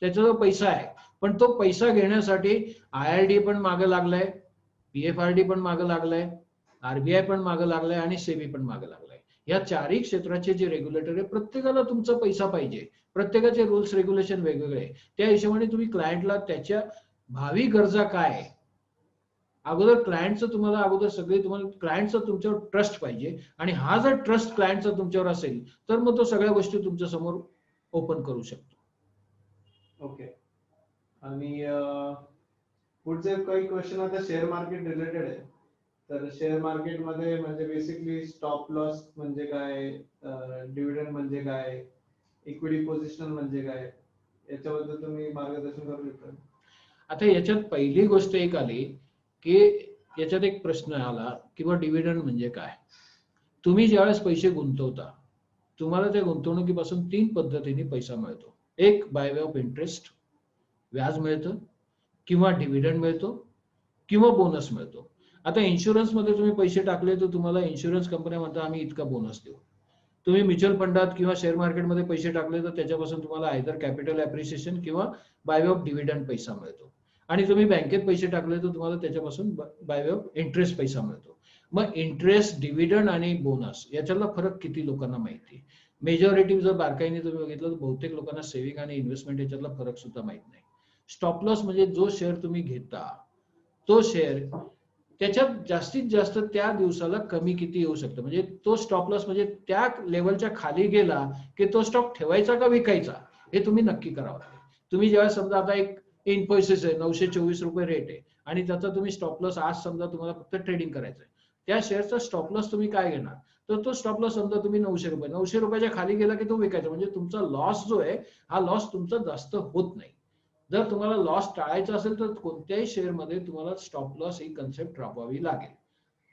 त्याच्याजवळ पैसा आहे, पण तो पैसा घेण्यासाठी IRDA पण मागे लागलाय, PFRD पण मागे लागलाय, RBI पण मागे लागलाय, आणि सेबी पण मागे लागलाय. या चारही क्षेत्राचे जे रेग्युलेटर आहे, प्रत्येकाला तुमचा पैसा पाहिजे. प्रत्येकाचे रूल्स रेग्युलेशन वेगवेगळे. त्या हिशोबाने तुम्ही क्लायंटला त्याच्या भावी गरजा काय, अगोदर क्लायंटचं तुम्हाला अगोदर सगळे तुम्हाला क्लायंटचा तुमच्यावर ट्रस्ट पाहिजे. आणि हा जर ट्रस्ट क्लायंटचा तुमच्यावर असेल तर मग तो सगळ्या गोष्टी तुमच्या समोर ओपन करू शकतो. ओके. आणि पुढचे काही क्वेश्चन आता शेअर मार्केट रिलेटेड आहे. तर शेअर मार्केट मध्ये म्हणजे बेसिकली स्टॉप लॉस म्हणजे काय, डिव्हिडंड म्हणजे काय, इक्विटी पोझिशनल म्हणजे काय, याच्याबद्दल तुम्ही मार्गदर्शन करू शकता? आता याच्यात पहिली गोष्ट एक आली की याच्यात एक प्रश्न आला किंवा डिव्हिडंड म्हणजे काय. तुम्ही ज्यावेळेस पैसे गुंतवता तुम्हाला त्या गुंतवणुकीपासून 3 पद्धतीने पैसा मिळतो. एक बाय वे ऑफ इंटरेस्ट, व्याज मिळतं, किंवा डिव्हिडंड मिळतो, किंवा बोनस मिळतो. आता इन्शुरन्स मध्ये तुम्ही पैसे टाकले तर तुम्हाला इन्शुरन्स कंपन्या म्हणतात आम्ही इतका बोनस देऊ. तुम्ही म्युच्युअल फंडात किंवा शेअर मार्केटमध्ये पैसे टाकले तर त्याच्यापासून तुम्हाला आयदर कॅपिटल ॲप्रिसिएशन किंवा बाय वे ऑफ डिव्हिडंड पैसा मिळतो. आणि तुम्ही बँकेत पैसे टाकले तर तुम्हाला त्याच्यापासून बाय वे ऑफ इंटरेस्ट पैसा मिळतो. मग इंटरेस्ट, डिव्हिडंड आणि बोनस याच्यातला फरक किती लोकांना माहिती? मेजॉरिटी जर बारकाईने तुम्ही बघितलं तर बहुतेक लोकांना सेव्हिंग आणि इन्व्हेस्टमेंट याच्यातला फरक सुद्धा माहित नाही. स्टॉप लॉस म्हणजे जो शेअर तुम्ही घेता तो शेअर त्याच्यात जास्तीत जास्त त्या दिवसाला कमी किती येऊ शकतं, म्हणजे तो स्टॉप लॉस म्हणजे त्या लेवलच्या खाली गेला की तो स्टॉक ठेवायचा का विकायचा हे तुम्ही नक्की करावं लागेल. तुम्ही जेव्हा समजा आता एक इन्फोसिस आहे, ₹924 रेट आहे, आणि त्याचा तुम्ही स्टॉप लॉस आज समजा तुम्हाला फक्त ट्रेडिंग करायचं आहे, त्या शेअरचा स्टॉप लॉस तुम्ही काय घेणार? तर तो स्टॉप लॉस समजा तुम्ही ₹900 खाली गेला की तो विकायचा, म्हणजे तुमचा लॉस जो आहे हा लॉस तुमचा जास्त होत नाही. जर तुम्हाला लॉस टाळायचा असेल तर कोणत्याही शेअर मध्ये तुम्हाला स्टॉप लॉस ही कन्सेप्ट राबवावी लागेल.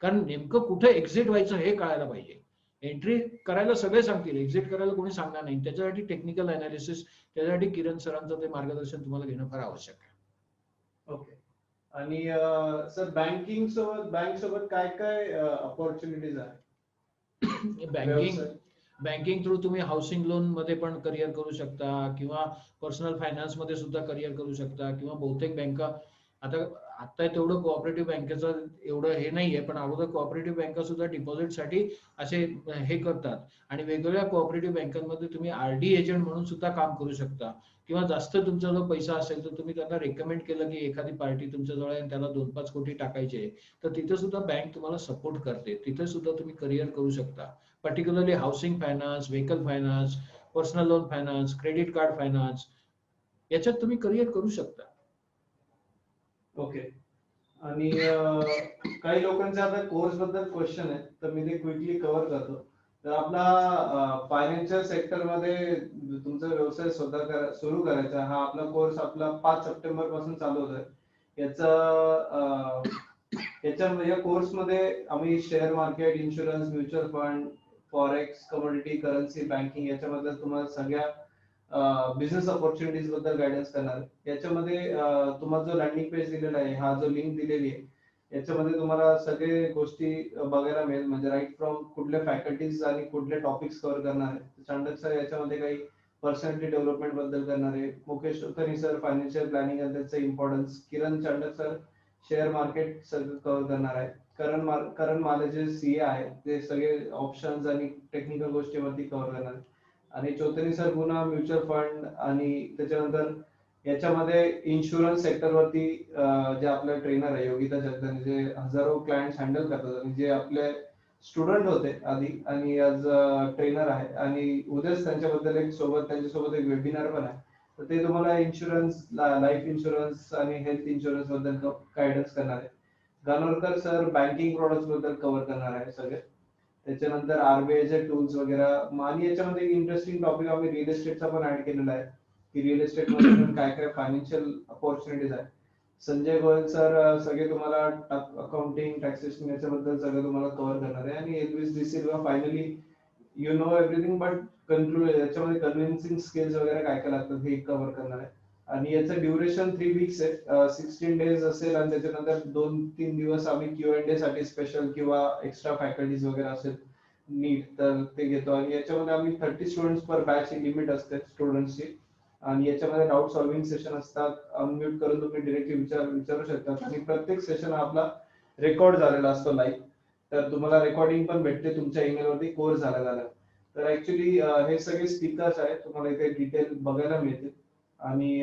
कारण नेमकं कुठे एक्झिट व्हायचं हे कळायला पाहिजे. एंट्री करायला सगळे सांगतील, एक्झिट करायला कोणी सांगणार नाही. त्याच्यासाठी टेक्निकल अनालिसिस, त्याच्यासाठी किरण सरांचं ते मार्गदर्शन तुम्हाला घेणं फार आवश्यक आहे. ओके. आणि सर बँक सोबत काय काय अपॉर्च्युनिटीज आहे? बँकिंग थ्रू तुम्ही हाऊसिंग लोन मध्ये पण करिअर करू शकता, किंवा पर्सनल फायनान्स मध्ये सुद्धा करिअर करू शकता, किंवा बहुतेक बँका आता तेवढं कोऑपरेटिव्ह बँकेचं एवढं हे नाहीये, पण अगोदर कोऑपरेटिव्ह बँका सुद्धा डिपॉझिटसाठी असे हे करतात. आणि वेगवेगळ्या कोऑपरेटिव्ह बँकांमध्ये तुम्ही आरडी एजंट म्हणून सुद्धा काम करू शकता, किंवा जास्त तुमचा जो पैसा असेल तर तुम्ही त्यांना रेकमेंड केलं की एखादी पार्टी तुमच्याजवळ आहे आणि त्याला 2-5 कोटी टाकायचे, तर तिथे सुद्धा बँक तुम्हाला सपोर्ट करते. तिथे सुद्धा तुम्ही करिअर करू शकता. Particularly housing finance, vehicle finance, personal loan finance, credit card finance, याच्यात तुम्ही करिअर करू शकता. ओके. आणि काही लोकांचे आता कोर्स बद्दल क्वेश्चन आहे, तर मी ते क्विकली कव्हर करतो. तर आपला फायनान्शियल सेक्टर मध्ये तुमचा व्यवसाय स्वतः सुरू करायचा, हा आपला कोर्स आपला 5 सप्टेंबर पासून चालू होत आहे. या कोर्स मध्ये आम्ही share market, insurance, mutual fund, forex, commodity, currency, banking याच्याबद्दल तुम्हाला सगळ्या बिझनेस ऑपॉर्च्युनिटीज बद्दल गायडन्स करणार आहे. याच्यामध्ये तुम्हाला जो लँडिंग पेज दिलेला आहे, हा जो लिंक दिलेली आहे, याच्यामध्ये तुम्हाला सगळे गोष्टी बघायला मिळेल. म्हणजे राईट फ्रॉम कुठल्या फॅकल्टीज आणि कुठले टॉपिक्स कव्हर करणार आहे. चांडक सर याच्यामध्ये काही पर्सनॅलिटी डेव्हलपमेंट बद्दल करणार आहे. Mukesh Kulkarni sir financial planning आणि त्याचं इम्पॉर्टन्स. किरण चांडक सर शेअर मार्केट सगळं कव्हर करणार आहे. करण माले जे सीए आहे ते सगळे ऑप्शन्स आणि टेक्निकल गोष्टीवरती कव्हर करणार आहे. आणि चौधरी सर पुन्हा म्युच्युअल फंड, आणि त्याच्यानंतर याच्यामध्ये इन्शुरन्स सेक्टरवरती जे आपले ट्रेनर आहे योगिता जगदाने, जे हजारो क्लायंट्स हँडल करतात आणि जे आपले स्टुडंट होते आधी आणि आज ट्रेनर आहे, आणि उद्याच त्यांच्याबद्दल त्यांच्यासोबत एक वेबिनार पण आहे. तर ते तुम्हाला इन्शुरन्स, लाईफ इन्शुरन्स आणि हेल्थ इन्शुरन्स बद्दल गायडन्स करणार आहे. गानोरकर सर बँकिंग प्रोडक्ट्स बद्दल कव्हर करणार आहे सगळे. त्याच्यानंतर आरबीआयचे टूल्स वगैरे. आणि याच्यामध्ये एक इंटरेस्टिंग टॉपिक आम्ही रिअल एस्टेटचा पण ऍड केलेला आहे, की रिअल एस्टेट मध्ये काय काय फायनान्शियल अपॉर्च्युनिटीज आहे. संजय गोयल सर सगळे तुम्हाला अकाउंटिंग, टॅक्सेशन याच्याबद्दल सगळं तुम्हाला कव्हर करणार आहे. आणि Elvis D Silva finally you know everything but conclude, याच्यामध्ये कन्व्हिन्सिंग स्किल्स वगैरे काय काय लागतात हे कव्हर करणार आहे. आणि याचं ड्युरेशन 3 वीक्स आहे, 16 डेज असेल. आणि त्याच्यानंतर 2-3 दिवस आम्ही Q&A साठी स्पेशल किंवा एक्स्ट्रा फॅकल्टीज वगैरे असेल नीट तर ते घेतो. आणि याच्यामध्ये आम्ही 30 स्टुडंट्स पर बॅच लिमिट असते स्टुडंट्सची. आणि याच्यामध्ये डाऊट सॉल्व्हिंग सेशन असतात, अनम्यूट करून तुम्ही डिरेक्टली विचारू शकता. आणि प्रत्येक सेशन आपला रेकॉर्ड झालेला असतो लाईव्ह, तर तुम्हाला रेकॉर्डिंग पण भेटते तुमच्या ईमेल वरती कोर्स झाला. तर ऍक्च्युली हे सगळे स्पीकर्स आहेत, तुम्हाला इथे डिटेल बघायला मिळतील. आणि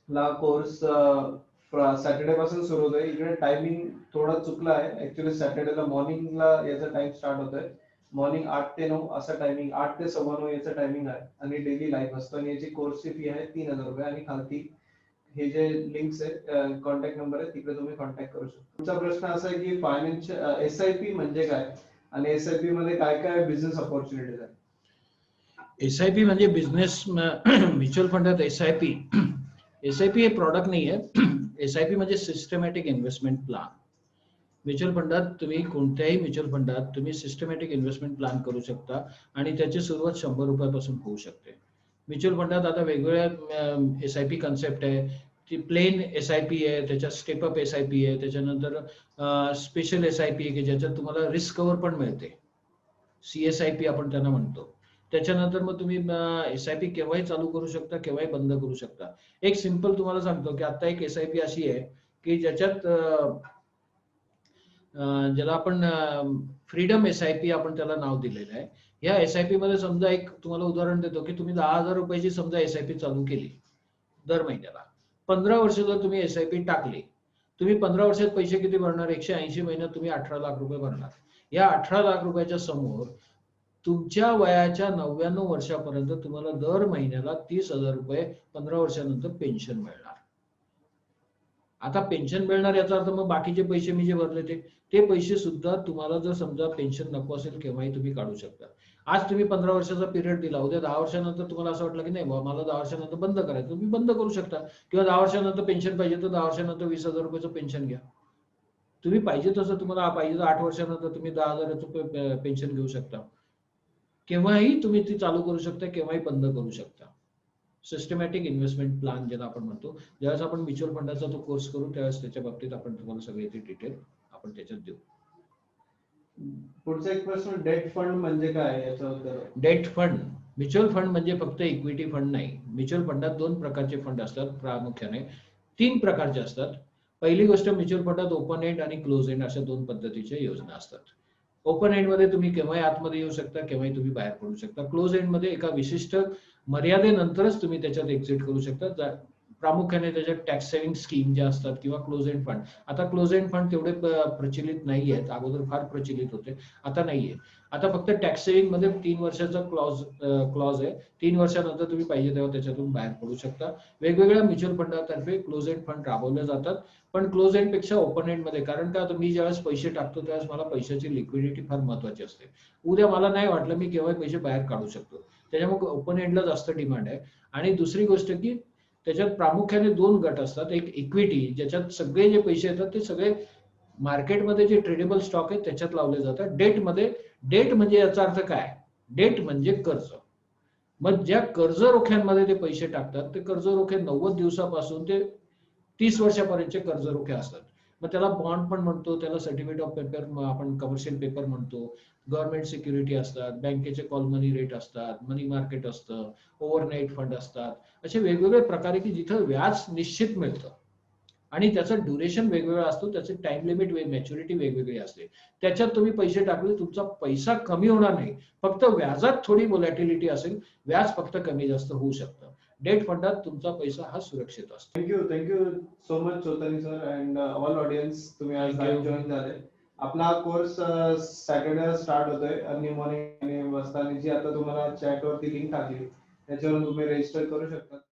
ला कोर्स सॅटर्डे पासून सुरू होतोय. इकडे टायमिंग थोडा चुकला आहे, ऍक्च्युली सॅटर्डेला मॉर्निंगला याचा टाइम स्टार्ट होतोय. मॉर्निंग 8 ते 9 असा टायमिंग, 8 ते 9:15 याचा टायमिंग आहे. आणि डेली लाईव्ह असतो. आणि याची कोर्सची फी आहे 3000 रुपये. आणि खालती हे जे लिंक्स आहेत, कॉन्टॅक्ट नंबर आहे, तिकडे तुम्ही कॉन्टॅक्ट करू शकता. तुमचा प्रश्न असा आहे की फायनान्शियल एसआयपी म्हणजे काय, आणि एसआयपी मध्ये काय काय बिझनेस ऑपॉर्च्युनिटीज आहेत. एसआयपी म्हणजे बिझनेस म्युच्युअल फंडात एसआयपी हे प्रॉडक्ट नाही आहे. एसआयपी म्हणजे सिस्टमॅटिक इन्व्हेस्टमेंट प्लॅन. म्युच्युअल फंडात तुम्ही कोणत्याही म्युच्युअल फंडात तुम्ही सिस्टमॅटिक इन्व्हेस्टमेंट प्लॅन करू शकता, आणि त्याची सुरुवात 100 रुपयापासून होऊ शकते. म्युच्युअल फंडात आता वेगवेगळ्या एसआयपी कन्सेप्ट आहे. ती प्लेन एसआयपी आहे, त्याच्यात स्टेपअप एसआयपी आहे, त्याच्यानंतर स्पेशल एसआयपी आहे की ज्याच्यात तुम्हाला रिस्क कव्हर पण मिळते, सीएसआयपी आपण त्यांना म्हणतो. त्याच्यानंतर मग तुम्ही एसआयपी केव्हाही चालू करू शकता, केव्हाही बंद करू शकता. एक सिंपल तुम्हाला सांगतो की आता एक एसआयपी अशी आहे की ज्याच्यात ज्याला आपण फ्रीडम एसआयपी आपण त्याला नाव दिलेलं आहे. या एसआयपी मध्ये समजा एक तुम्हाला उदाहरण देतो की तुम्ही 10,000 रुपयाची समजा एसआयपी चालू केली दर महिन्याला. 15 वर्ष जर तुम्ही एसआयपी टाकली, तुम्ही 15 वर्षात पैसे किती भरणार? 180 महिन्यात तुम्ही 18 लाख रुपये भरणार. या 18 लाख रुपयाच्या समोर तुमच्या वयाच्या 99 वर्षापर्यंत तुम्हाला दर महिन्याला 30,000 रुपये 15 वर्षानंतर पेन्शन मिळणार. आता पेन्शन मिळणार याचा अर्थ मग बाकीचे पैसे मी जे भरले ते पैसे सुद्धा तुम्हाला जर समजा पेन्शन नको असेल केव्हाही तुम्ही काढू शकता. आज तुम्ही 15 वर्षाचा पिरियड दिला, उद्या 10 वर्षानंतर तुम्हाला असं वाटलं की नाही मला 10 वर्षानंतर बंद करायचं, तुम्ही बंद करू शकता. किंवा 10 वर्षानंतर पेन्शन पाहिजे तर 10 वर्षानंतर 20,000 रुपयाचं पेन्शन घ्या. तुम्ही पाहिजे तसं तुम्हाला पाहिजे तर 8 वर्षानंतर तुम्ही 10,000 रुपये पेन्शन घेऊ शकता. केव्हाही तुम्ही ती चालू करू शकता, केव्हाही बंद करू शकता. सिस्टमॅटिक इन्व्हेस्टमेंट प्लॅन ज्याला आपण म्हणतो. ज्यावेळेस आपण म्युच्युअल फंडाचा तो कोर्स करू त्यावेळेस त्याच्या बाबतीत आपण तुम्हाला सगळी ती डिटेल आपण त्याच्यात देऊ. पुढचा एक प्रश्न, डेट फंड म्हणजे काय याच्याबद्दल? डेट फंड, म्युच्युअल फंड म्हणजे फक्त इक्विटी फंड नाही. म्युच्युअल फंडात 2 प्रकारचे फंड असतात प्रामुख्याने. 3 प्रकारचे असतात. पहिली गोष्ट, म्युच्युअल फंडात ओपन एंड आणि क्लोज एंड अशा 2 पद्धतीच्या योजना असतात. ओपन एंड मध्ये तुम्ही केव्हाही आतमध्ये येऊ शकता, केव्हाही तुम्ही बाहेर पडू शकता. क्लोज एंड मध्ये एका विशिष्ट मर्यादेनंतरच तुम्ही त्याच्यात एक्झिट करू शकता. प्रामुख्याने त्याच्यात टॅक्स सेव्हिंग स्कीम ज्या असतात किंवा क्लोज एंड फंड. आता क्लोज एंड फंड तेवढे प्रचलित नाही आहेत. अगोदर फार प्रचलित होते, आता नाहीये. आता फक्त टॅक्स सेव्हिंग मध्ये 3 वर्षाचा क्लॉज आहे. 3 वर्षानंतर तुम्ही पाहिजे तेव्हा त्याच्यातून बाहेर पडू शकता. वेगवेगळ्या म्युच्युअल फंडातर्फे क्लोज एंड फंड राबवले जातात. पण क्लोज एंड पेक्षा ओपन एंड मध्ये, कारण का आता मी ज्यावेळेस पैसे टाकतो त्यावेळेस मला पैशाची लिक्विडिटी फार महत्वाची असते. उद्या मला नाही वाटलं मी केव्हा पैसे बाहेर काढू शकतो. त्याच्यामुळे ओपन एंडला जास्त डिमांड आहे. आणि दुसरी गोष्ट की त्याच्यात प्रामुख्याने 2 गट असतात. एक इक्विटी, ज्याच्यात सगळे जे पैसे येतात ते सगळे मार्केटमध्ये जे ट्रेडेबल स्टॉक आहेत त्याच्यात लावले जातात. डेट म्हणजे याचा अर्थ काय? डेट म्हणजे कर्ज. मग ज्या कर्ज रोख्यांमध्ये ते पैसे टाकतात ते कर्ज रोखे 90 दिवसापासून ते 30 वर्षापर्यंतचे कर्ज रोखे असतात. मग त्याला बॉन्ड पण म्हणतो, त्याला सर्टिफिकेट ऑफ पेपर आपण कमर्शियल पेपर म्हणतो, गव्हर्नमेंट सिक्युरिटी असतात, बँकेचे कॉल मनी रेट असतात, मनी मार्केट असतं, ओव्हरनाईट फंड असतात. असे वेगवेगळे प्रकार आहे की जिथं व्याज निश्चित मिळतं आणि त्याचं ड्युरेशन वेगवेगळं असतो, त्याचे टाइम लिमिट मॅच्युरिटी वेगवेगळी असते. त्याच्यात तुम्ही पैसे टाकले, तुमचा पैसा कमी होणार नाही, फक्त व्याजात थोडी व्होलॅटिलिटी असेल, व्याज फक्त कमी जास्त होऊ शकतं. डेट फंडात तुमचा पैसा हा सुरक्षित असतो. Thank you so much Chautani sir and all audience, तुम्ही आज Thank you. जॉईन झाले. आपला कोर्स सॅटर्डे स्टार्ट होतोय अर्ली मॉर्निंग आणि वाजता, जी आता तुम्हाला चॅट वरती लिंक टाकली त्याच्यावरून तुम्ही रजिस्टर करू शकता.